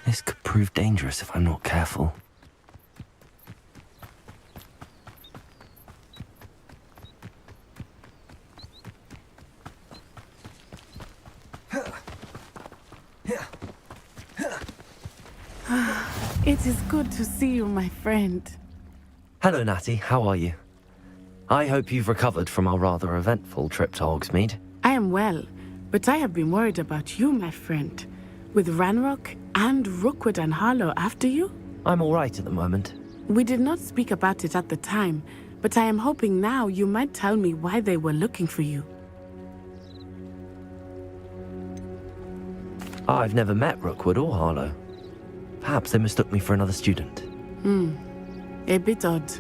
This could prove dangerous if I'm not careful. It is good to see you, my friend. Hello, Natty. How are you? I hope you've recovered from our rather eventful trip to Hogsmeade. I am well, but I have been worried about you, my friend. With Ranrock and Rookwood and Harlow after you? I'm all right at the moment. We did not speak about it at the time, but I am hoping now you might tell me why they were looking for you. I've never met Rookwood or Harlow. Perhaps they mistook me for another student. A bit odd.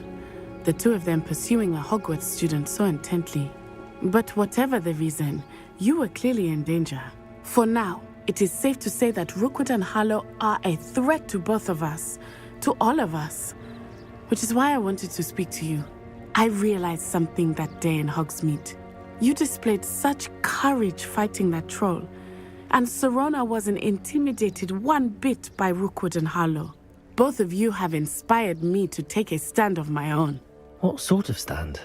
The two of them pursuing a Hogwarts student so intently. But whatever the reason, you were clearly in danger. For now, it is safe to say that Rookwood and Harlow are a threat to both of us, to all of us. Which is why I wanted to speak to you. I realized something that day in Hogsmeade. You displayed such courage fighting that troll, and Serona wasn't intimidated one bit by Rookwood and Harlow. Both of you have inspired me to take a stand of my own. What sort of stand?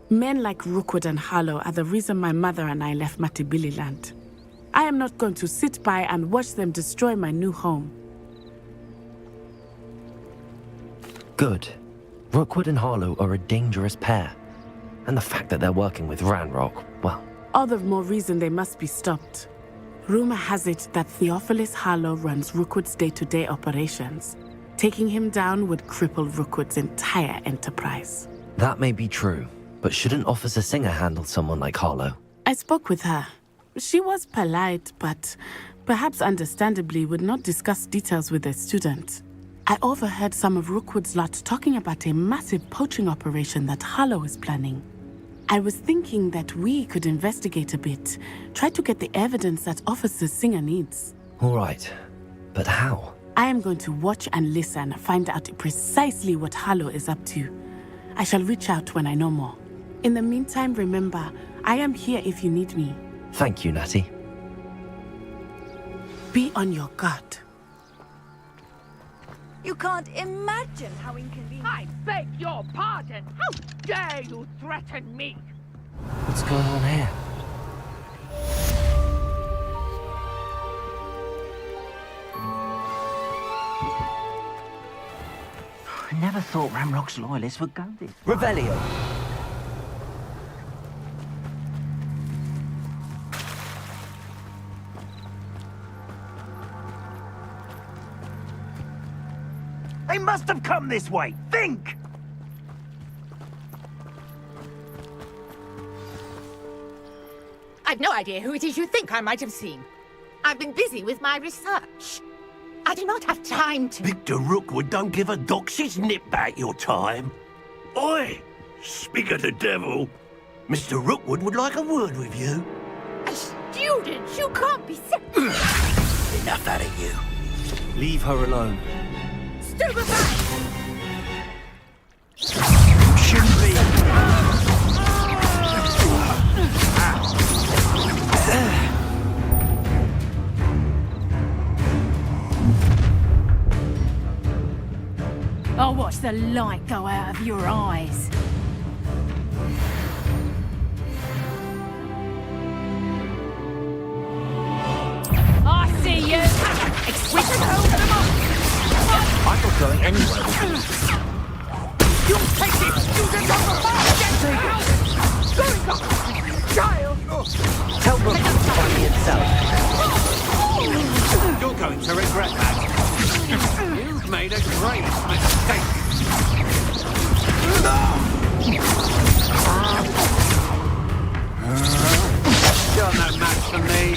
Men like Rookwood and Harlow are the reason my mother and I left Matabeleland. I am not going to sit by and watch them destroy my new home. Good. Rookwood and Harlow are a dangerous pair. And the fact that they're working with Ranrock, well... All the more reason they must be stopped. Rumor has it that Theophilus Harlow runs Rookwood's day-to-day operations. Taking him down would cripple Rookwood's entire enterprise. That may be true, but shouldn't Officer Singer handle someone like Harlow? I spoke with her. She was polite, but perhaps understandably would not discuss details with a student. I overheard some of Rookwood's lot talking about a massive poaching operation that Harlow is planning. I was thinking that we could investigate a bit, try to get the evidence that Officer Singer needs. All right, but how? I am going to watch and listen, find out precisely what Harlow is up to. I shall reach out when I know more. In the meantime, remember, I am here if you need me. Thank you, Natty. Be on your guard. You can't imagine how inconvenient. I beg your pardon. How dare you threaten me? What's going on here? I never thought Ranrock's loyalists would go this far. Revelio. They must have come this way. Think! I've no idea who it is you think I might have seen. I've been busy with my research. I do not have time to... Victor Rookwood don't give a doxy's nip back your time. Oi! Speak of the devil. Mr. Rookwood would like a word with you. A student? You can't be so... Enough out of you. Leave her alone. Shouldn't be. I'll watch the light go out of your eyes. I see you! Exquisite home them up! I'm not going anywhere with you. You take it! You did not Going up! Child! Tell them to find me itself. You're going to regret that. You've made a great mistake. You're no match for me.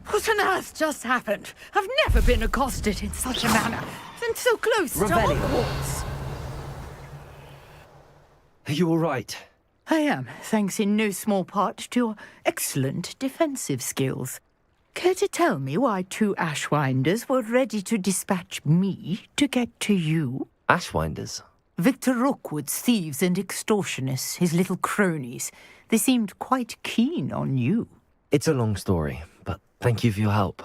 What on earth just happened? I've never been accosted in such a manner. And so close to Hogwarts. Are you all right? I am, thanks in no small part to your excellent defensive skills. Care to tell me why 2 Ashwinders were ready to dispatch me to get to you? Ashwinders? Victor Rookwood's thieves and extortionists, his little cronies. They seemed quite keen on you. It's a long story, but thank you for your help.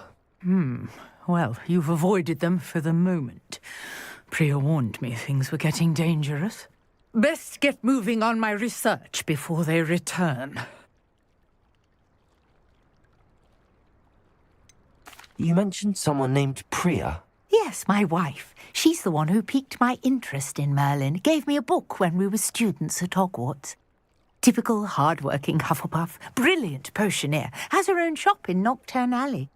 Well, you've avoided them for the moment. Priya warned me things were getting dangerous. Best get moving on my research before they return. You mentioned someone named Priya. Yes, my wife. She's the one who piqued my interest in Merlin. Gave me a book when we were students at Hogwarts. Typical hard-working Hufflepuff, brilliant potioneer, has her own shop in Knockturn Alley.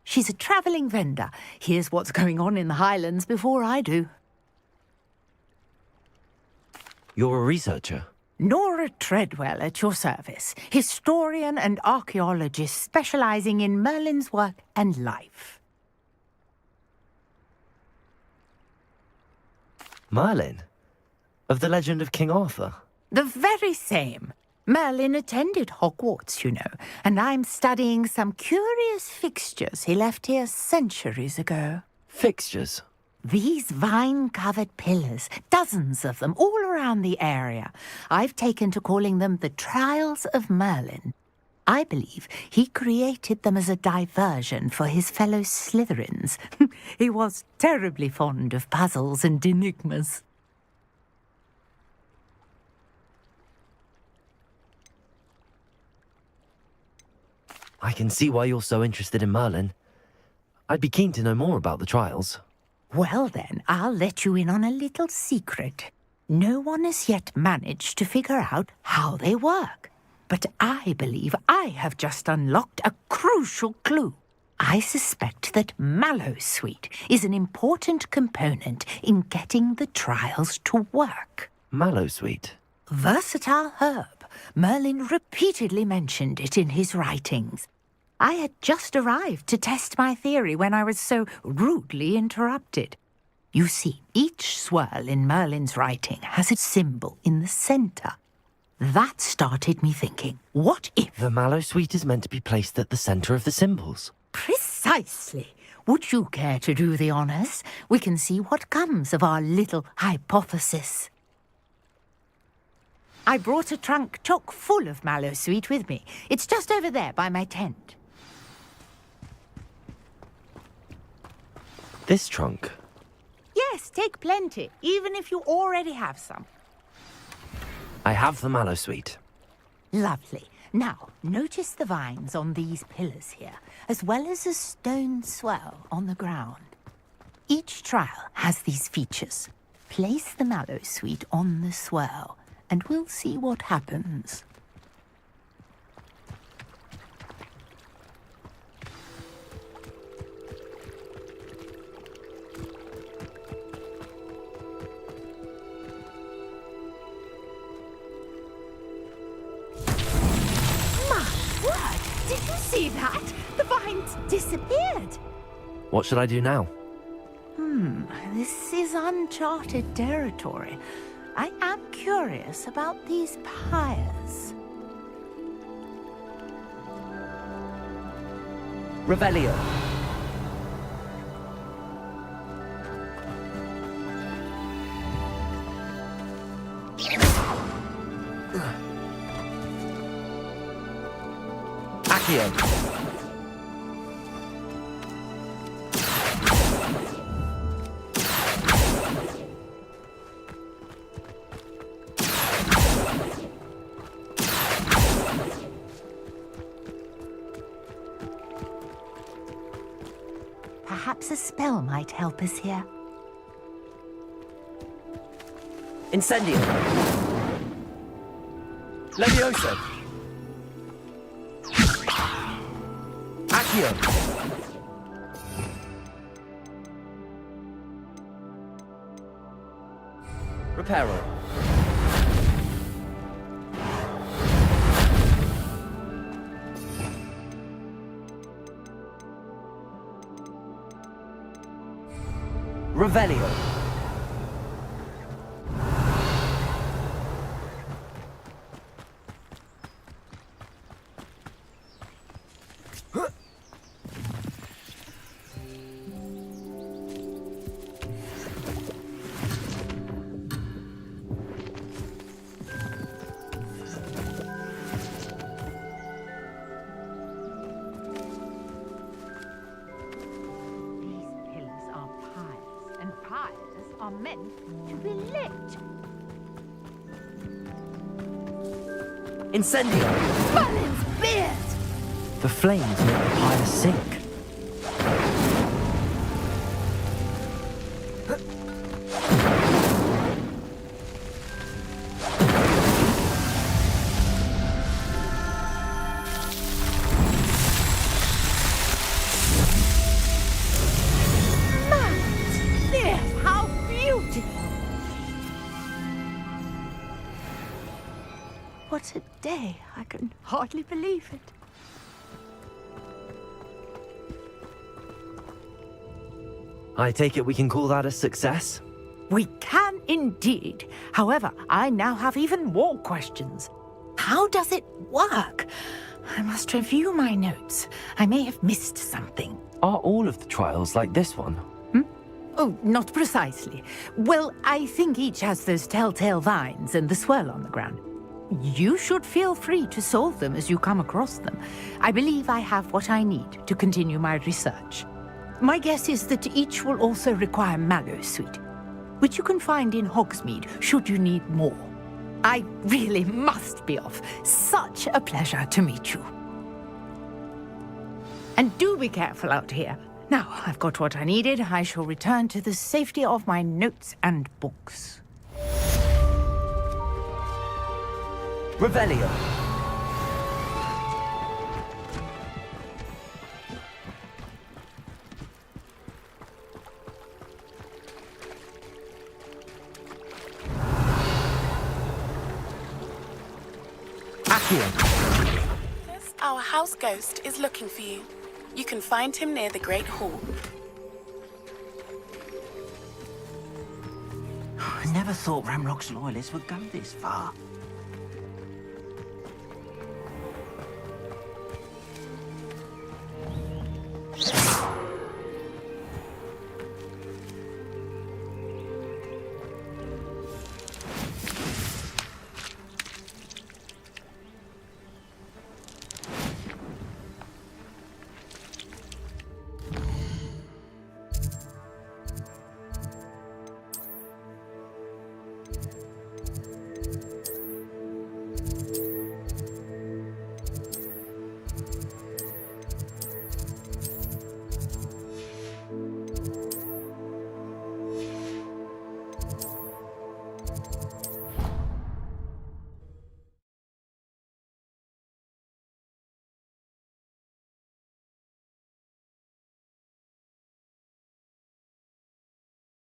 She's a travelling vendor. Hears what's going on in the Highlands before I do. You're a researcher? Nora Treadwell at your service, historian and archaeologist specialising in Merlin's work and life. Merlin? Of the legend of King Arthur? The very same. Merlin attended Hogwarts, you know, and I'm studying some curious fixtures he left here centuries ago. Fixtures? These vine-covered pillars, dozens of them, all around the area. I've taken to calling them the Trials of Merlin. I believe he created them as a diversion for his fellow Slytherins. He was terribly fond of puzzles and enigmas. I can see why you're so interested in Merlin. I'd be keen to know more about the trials. Well then, I'll let you in on a little secret. No one has yet managed to figure out how they work. But I believe I have just unlocked a crucial clue. I suspect that Mallowsweet is an important component in getting the trials to work. Mallowsweet? Versatile herb. Merlin repeatedly mentioned it in his writings. I had just arrived to test my theory when I was so rudely interrupted. You see, each swirl in Merlin's writing has a symbol in the centre. That started me thinking, what if... The Mallowsweet is meant to be placed at the centre of the symbols. Precisely. Would you care to do the honours? We can see what comes of our little hypothesis. I brought a trunk chock full of Mallowsweet with me. It's just over there by my tent. This trunk? Yes, take plenty, even if you already have some. I have the Mallowsweet. Lovely. Now, notice the vines on these pillars here, as well as a stone swell on the ground. Each trial has these features. Place the Mallowsweet on the swell, and we'll see what happens. Did you see that? The vines disappeared. What should I do now? This is uncharted territory. I am curious about these pyres. Revelio. Accio. Perhaps a spell might help us here. Incendio! Levioso! Accio! Reparo! Revelio! Are meant to be lit. Incendio! Merlin's beard! The flames make the pyre sink. What a day. I can hardly believe it. I take it we can call that a success? We can indeed. However, I now have even more questions. How does it work? I must review my notes. I may have missed something. Are all of the trials like this one? Oh, not precisely. Well, I think each has those telltale vines and the swirl on the ground. You should feel free to solve them as you come across them. I believe I have what I need to continue my research. My guess is that each will also require mallow sweet, which you can find in Hogsmeade should you need more. I really must be off. Such a pleasure to meet you. And do be careful out here. Now, I've got what I needed. I shall return to the safety of my notes and books. Revelio! Accio! Yes, our house ghost is looking for you. You can find him near the Great Hall. I never thought Ramrock's loyalists would go this far.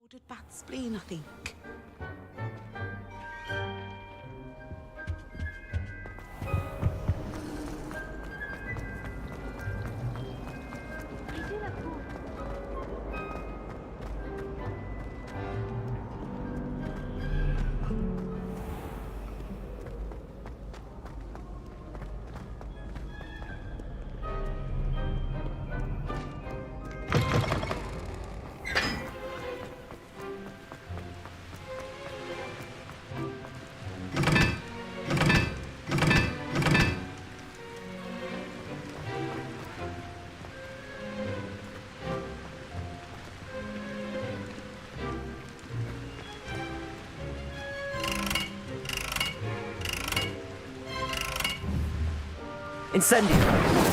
Ordered bat spleen, I think. Incendio!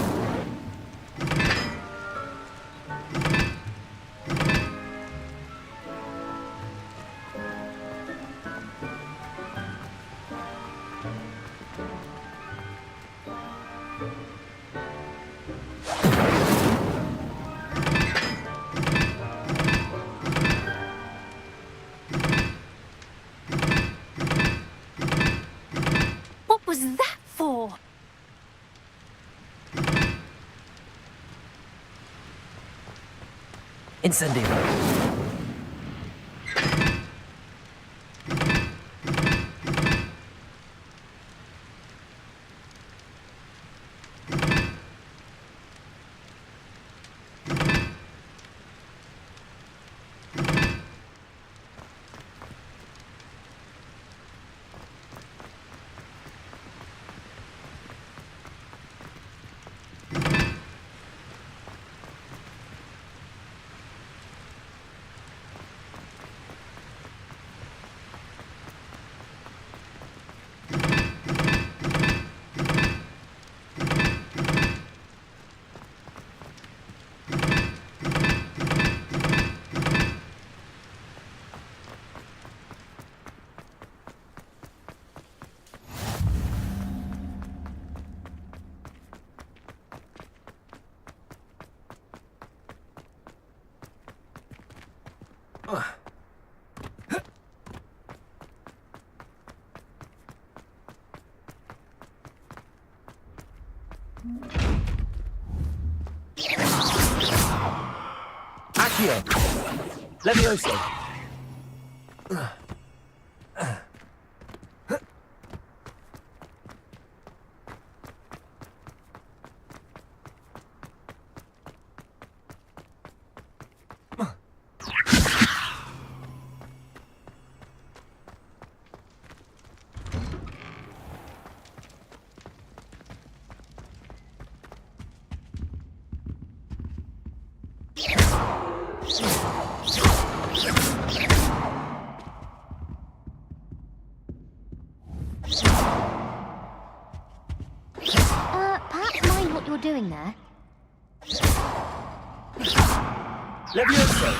Incendio. Accio. Levioso. Perhaps mind what you're doing there? Levioso.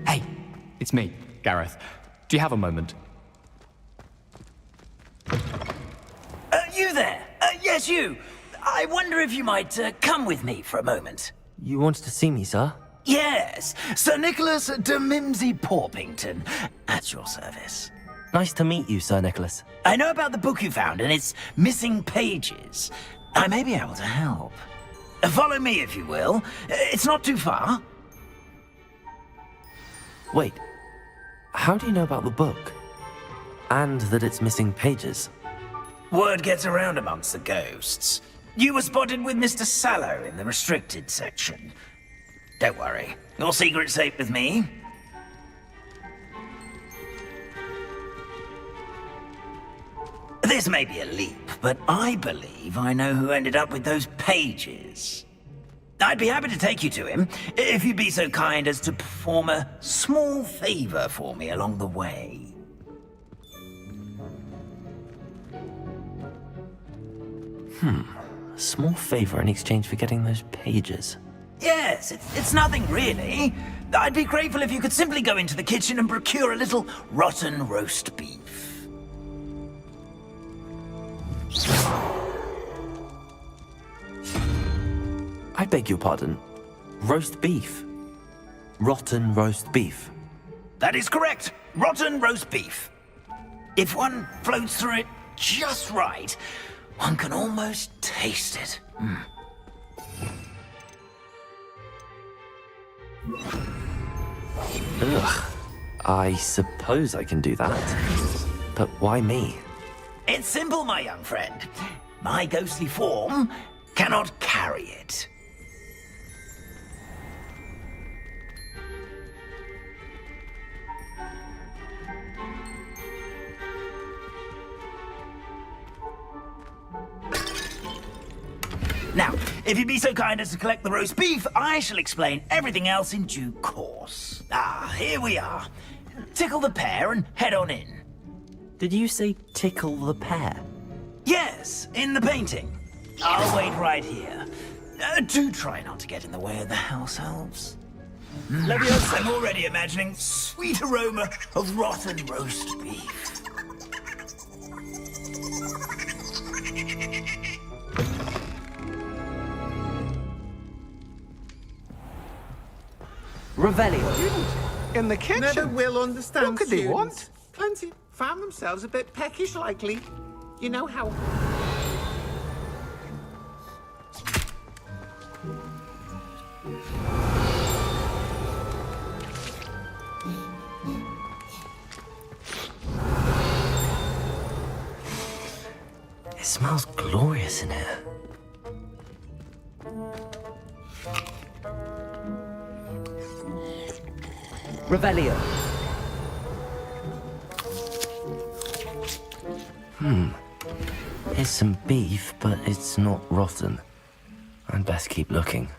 Hey, it's me, Gareth. Do you have a moment? You there? Yes, you. I wonder if you might come with me for a moment. You wanted to see me, sir? Yes, Sir Nicholas de Mimsy Porpington, at your service. Nice to meet you, Sir Nicholas. I know about the book you found and its missing pages. I may be able to help. Follow me, if you will. It's not too far. Wait, how do you know about the book? And that it's missing pages? Word gets around amongst the ghosts. You were spotted with Mr. Sallow in the restricted section. Don't worry, your secret's safe with me. This may be a leap, but I believe I know who ended up with those pages. I'd be happy to take you to him, if you'd be so kind as to perform a small favor for me along the way. A small favor in exchange for getting those pages. Yes, it's nothing really. I'd be grateful if you could simply go into the kitchen and procure a little rotten roast beef. I beg your pardon. Roast beef. Rotten roast beef. That is correct. Rotten roast beef. If one floats through it just right, one can almost taste it. Ugh. I suppose I can do that. But why me? It's simple, my young friend. My ghostly form cannot carry it. Now, if you'd be so kind as to collect the roast beef, I shall explain everything else in due course. Ah, here we are. Tickle the pear and head on in. Did you say tickle the pear? Yes, in the painting. I'll wait right here. Do try not to get in the way of the house elves. Leviosa, I'm already imagining sweet aroma of rotten roast beef. Revelio. In the kitchen? Never will understand What could they students. want? Plenty found themselves a bit peckish likely. You know how... It smells glorious in here. Revelio. Here's some beef, but it's not rotten. I'd best keep looking.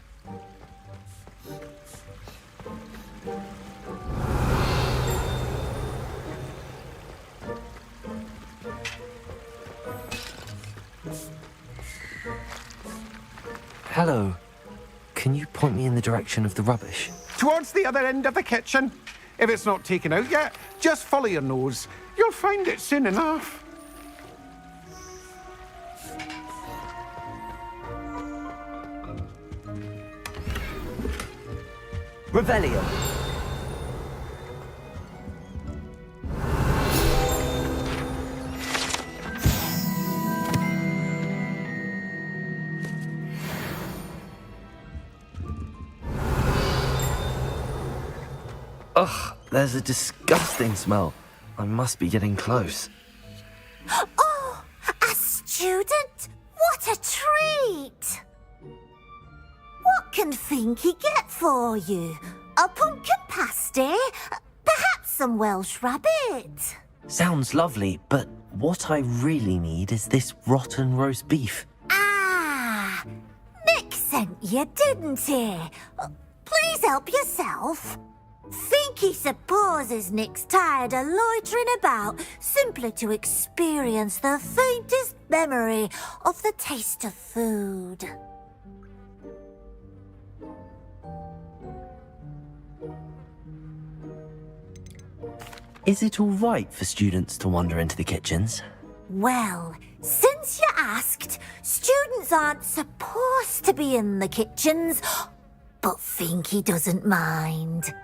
Hello. Can you point me in the direction of the rubbish? Towards the other end of the kitchen. If it's not taken out yet, just follow your nose. You'll find it soon enough. Revelio. Ugh, there's a disgusting smell. I must be getting close. Oh, a student? What a treat! What can Finky get for you? A pumpkin pasty? Perhaps some Welsh rabbit? Sounds lovely, but what I really need is this rotten roast beef. Ah, Nick sent you, didn't he? Please help yourself. Finky supposes Nick's tired of loitering about simply to experience the faintest memory of the taste of food. Is it all right for students to wander into the kitchens? Well, since you asked, students aren't supposed to be in the kitchens, but Finky doesn't mind.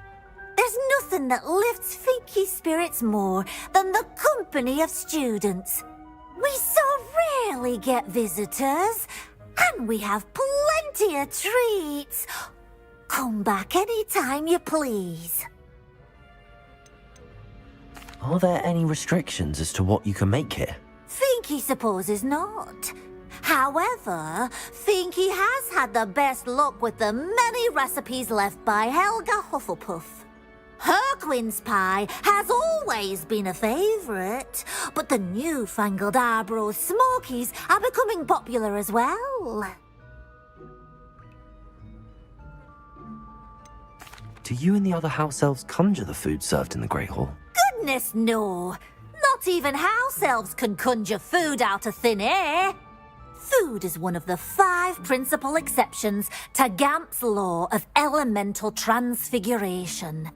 There's nothing that lifts Finky's spirits more than the company of students. We so rarely get visitors, and we have plenty of treats. Come back any time you please. Are there any restrictions as to what you can make here? Finky supposes not. However, Finky has had the best luck with the many recipes left by Helga Hufflepuff. Her quince pie has always been a favourite, but the newfangled Arbroath Smokies are becoming popular as well. Do you and the other house elves conjure the food served in the Great Hall? Goodness, no. Not even house elves can conjure food out of thin air. Food is one of the 5 principal exceptions to Gamp's law of elemental transfiguration.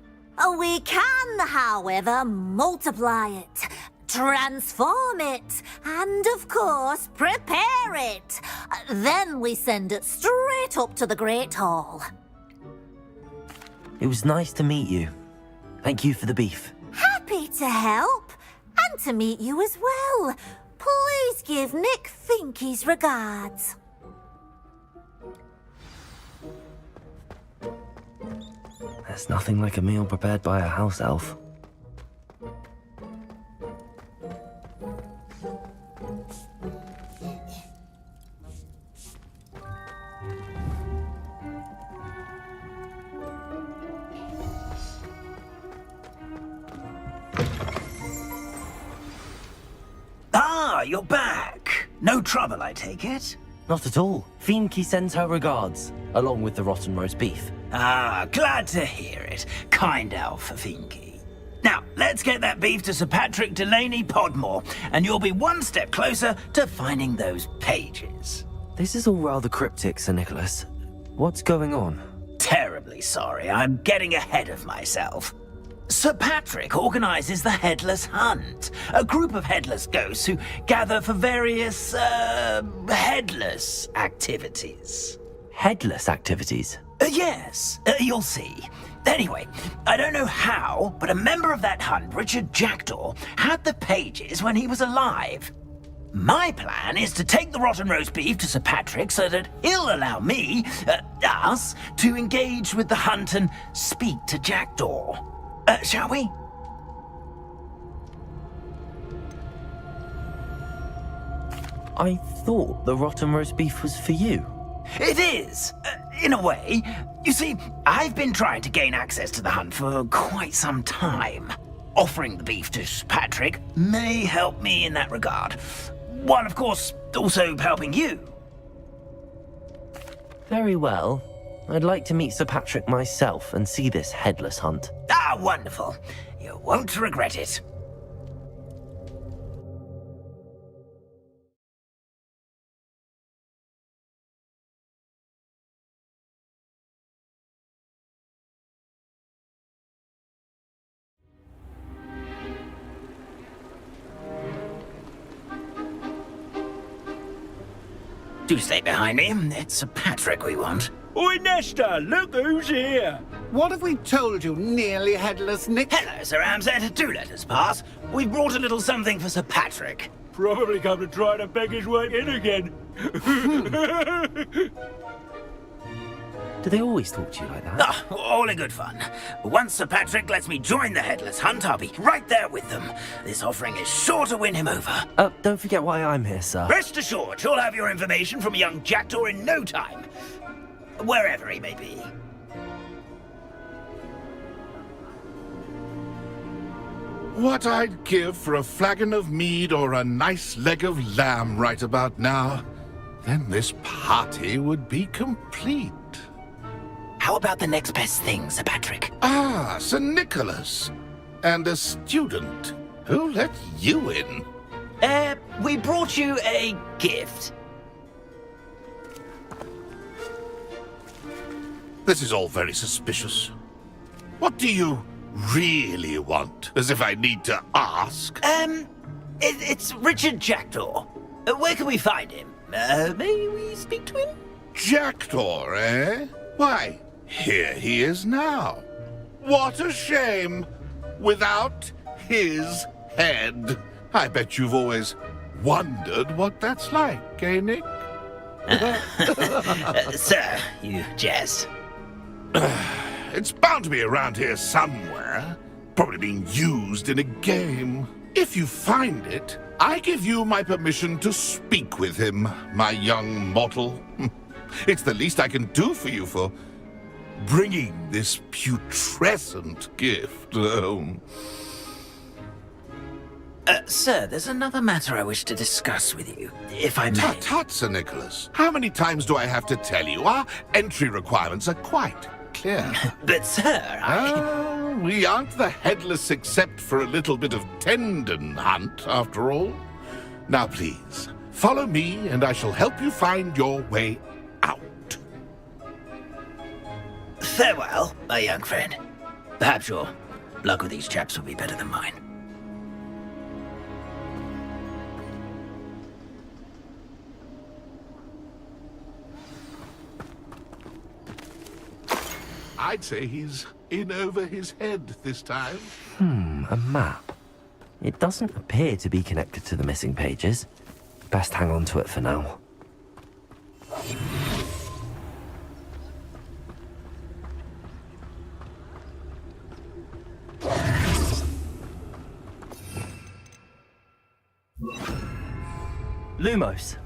We can, however, multiply it, transform it, and of course, prepare it. Then we send it straight up to the Great Hall. It was nice to meet you. Thank you for the beef. Happy to help, and to meet you as well. Please give Nick Finky's regards. There's nothing like a meal prepared by a house elf. Ah, you're back. No trouble, I take it? Not at all. Fienke sends her regards, along with the rotten roast beef. Ah, glad to hear it. Kind elf, Finky. Now, let's get that beef to Sir Patrick Delaney Podmore, and you'll be one step closer to finding those pages. This is all rather cryptic, Sir Nicholas. What's going on? Terribly sorry, I'm getting ahead of myself. Sir Patrick organises the Headless Hunt, a group of headless ghosts who gather for various, headless activities. Headless activities? Yes, you'll see. Anyway, I don't know how, but a member of that hunt, Richard Jackdaw, had the pages when he was alive. My plan is to take the rotten roast beef to Sir Patrick so that he'll allow me, us, to engage with the hunt and speak to Jackdaw. Shall we? I thought the rotten roast beef was for you. It is, in a way. You see, I've been trying to gain access to the hunt for quite some time. Offering the beef to Sir Patrick may help me in that regard. While, of course, also helping you. Very well. I'd like to meet Sir Patrick myself and see this headless hunt. Ah, wonderful. You won't regret it. Do stay behind me. It's Sir Patrick we want. Oi, Nesta, look who's here. What have we told you, nearly headless Nick? Hello, Sir Ramsay. Do let us pass. We've brought a little something for Sir Patrick. Probably come to try to beg his way in again. Do they always talk to you like that? Ah, all in good fun. Once Sir Patrick lets me join the headless hunt, I'll be right there with them. This offering is sure to win him over. Don't forget why I'm here, sir. Rest assured, you'll have your information from young Jackdaw in no time. Wherever he may be. What I'd give for a flagon of mead or a nice leg of lamb right about now. Then this party would be complete. How about the next best thing, Sir Patrick? Ah, Sir Nicholas. And a student. Who let you in? We brought you a gift. This is all very suspicious. What do you really want? As if I need to ask. It's Richard Jackdaw. Where can we find him? May we speak to him? Jackdaw, eh? Why, here he is now. What a shame. Without his head. I bet you've always wondered what that's like, eh, Nick? Sir, you jest. It's bound to be around here somewhere. Probably being used in a game. If you find it, I give you my permission to speak with him, my young mortal. It's the least I can do for you for bringing this putrescent gift home. Sir, there's another matter I wish to discuss with you, if I may. Tut, tut, Sir Nicholas. How many times do I have to tell you? Our entry requirements are quite clear. But, sir, we aren't the headless except for a little bit of tendon hunt, after all. Now, please, follow me, and I shall help you find your way out. Farewell, my young friend. Perhaps your luck with these chaps will be better than mine. I'd say he's in over his head this time. A map. It doesn't appear to be connected to the missing pages. Best hang on to it for now. Lumos.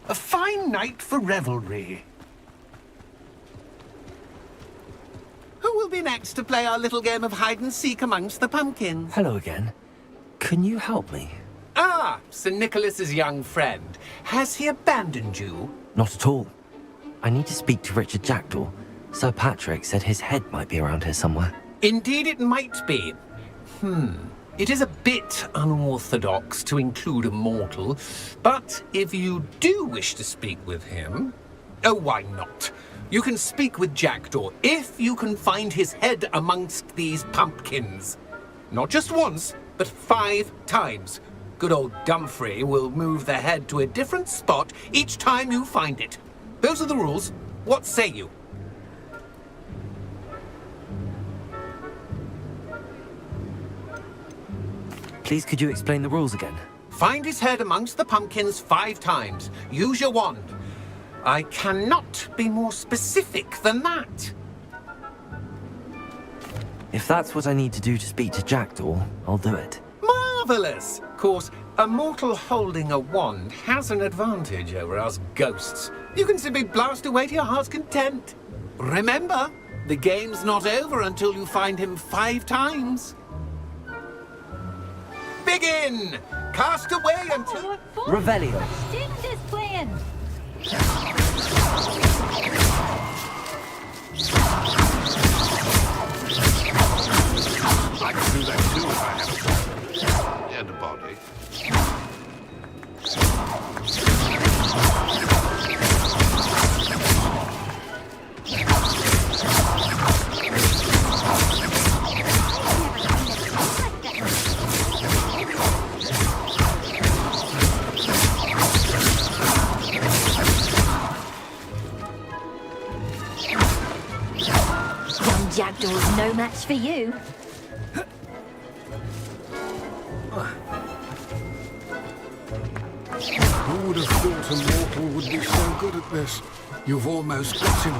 A fine night for revelry. Who will be next to play our little game of hide-and-seek amongst the pumpkins? Hello again. Can you help me? Ah, Sir Nicholas's young friend. Has he abandoned you? Not at all. I need to speak to Richard Jackdaw. Sir Patrick said his head might be around here somewhere. Indeed it might be. It is a bit unorthodox to include a mortal, but if you do wish to speak with him... Oh, why not? You can speak with Jackdaw if you can find his head amongst these pumpkins. Not just once, but 5 times. Good old Dumfrey will move the head to a different spot each time you find it. Those are the rules. What say you? Please, could you explain the rules again? Find his head amongst the pumpkins 5 times. Use your wand. I cannot be more specific than that. If that's what I need to do to speak to Jackdaw, I'll do it. Marvellous! Of course, a mortal holding a wand has an advantage over us ghosts. You can simply blast away to your heart's content. Remember, the game's not over until you find him 5 times. Begin! Cast away until... Revelio. Student is playing. I could do that too if I had a body. And a body. Young Jackdaw's no match for you. Who would have thought a mortal would be so good at this? You've almost got him.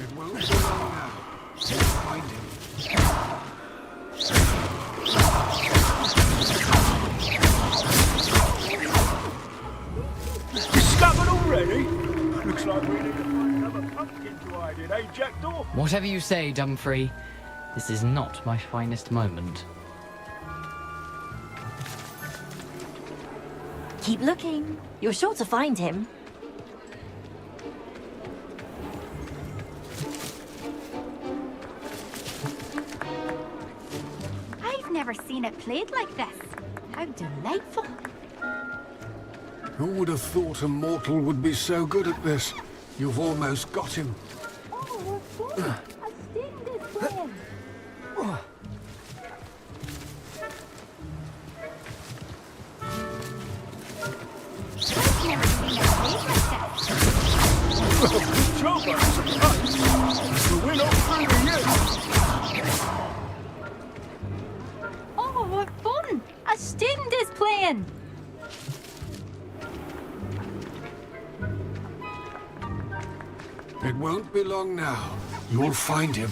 It won't be long now. You'll find him. Discovered already? Looks like we need to find another pumpkin to hide in, eh, Jackdaw? Whatever you say, Dumfrey. This is not my finest moment. Keep looking. You're sure to find him. I've never seen it played like this. How delightful. Who would have thought a mortal would be so good at this? You've almost got him. Good job, I suppose. But we're not through yet. Oh, what fun! A student is playing. It won't be long now. You'll find him.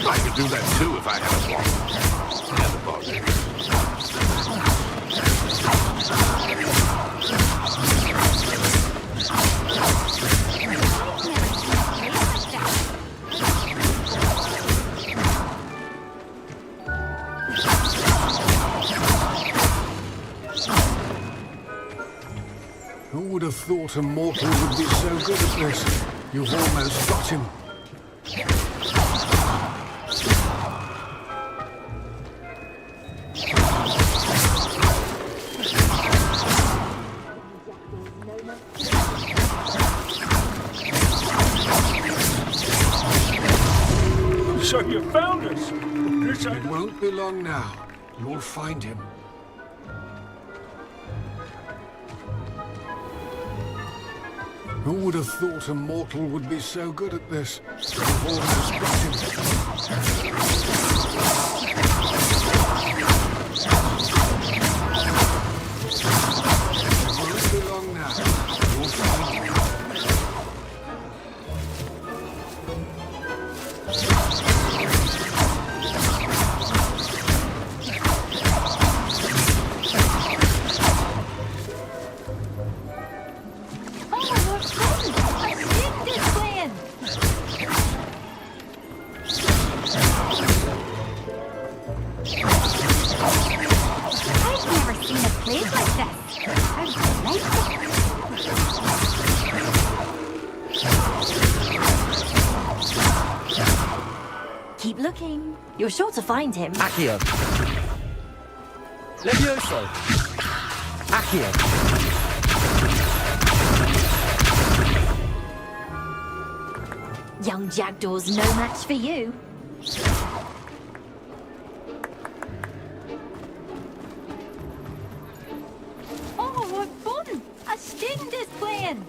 I could do that too if I had a body. And a body. Who would have thought a mortal would be so good at this? You've almost got him. So you found us. This It ain't... won't be long now. You'll find him. Who would have thought a mortal would be so good at this? You've almost got him. It won't be long now. You'll find him. looking. You're sure to find him. Accio. Levioso. Accio. Young Jackdaw's no match for you. Oh, what fun! A student is playing.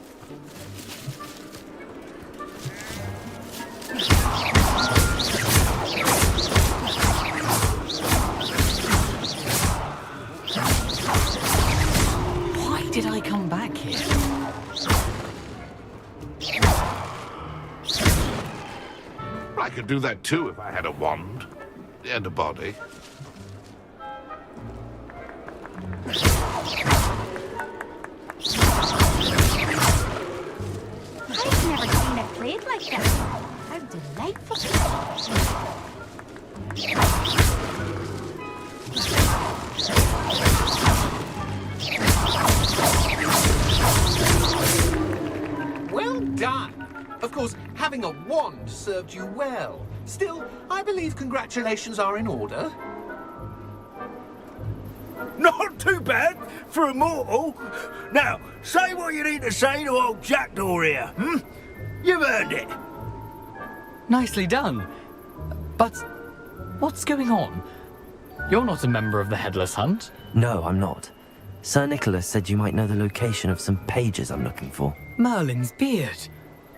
Why did I come back here? I could do that too if I had a wand and a body. I've never seen it played like this. How delightful. Well done. Of course, having a wand served you well. Still, I believe congratulations are in order. Not too bad for a mortal. Now, say what you need to say to old Jackdaw here, hmm? You've earned it. Nicely done. But what's going on? You're not a member of the Headless Hunt. No, I'm not. Sir Nicholas said you might know the location of some pages I'm looking for. Merlin's beard.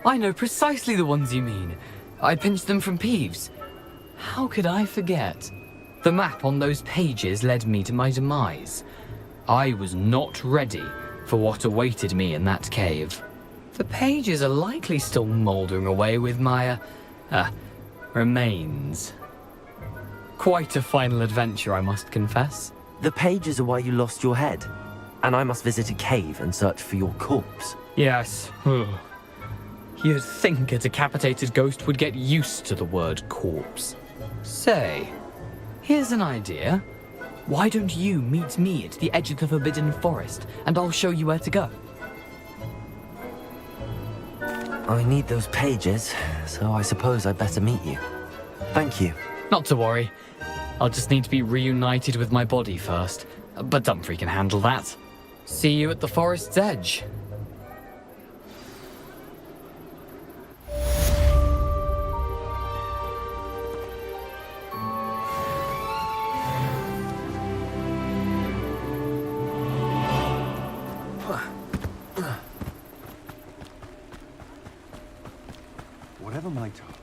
I know precisely the ones you mean. I pinched them from Peeves. How could I forget? The map on those pages led me to my demise. I was not ready for what awaited me in that cave. The pages are likely still mouldering away with my, remains. Quite a final adventure, I must confess. The pages are why you lost your head, and I must visit a cave and search for your corpse. Yes. You'd think a decapitated ghost would get used to the word corpse. Say, here's an idea. Why don't you meet me at the edge of the Forbidden Forest, and I'll show you where to go? I need those pages, so I suppose I'd better meet you. Thank you. Not to worry. I'll just need to be reunited with my body first. But Dumfries can handle that. See you at the forest's edge. Whatever my target.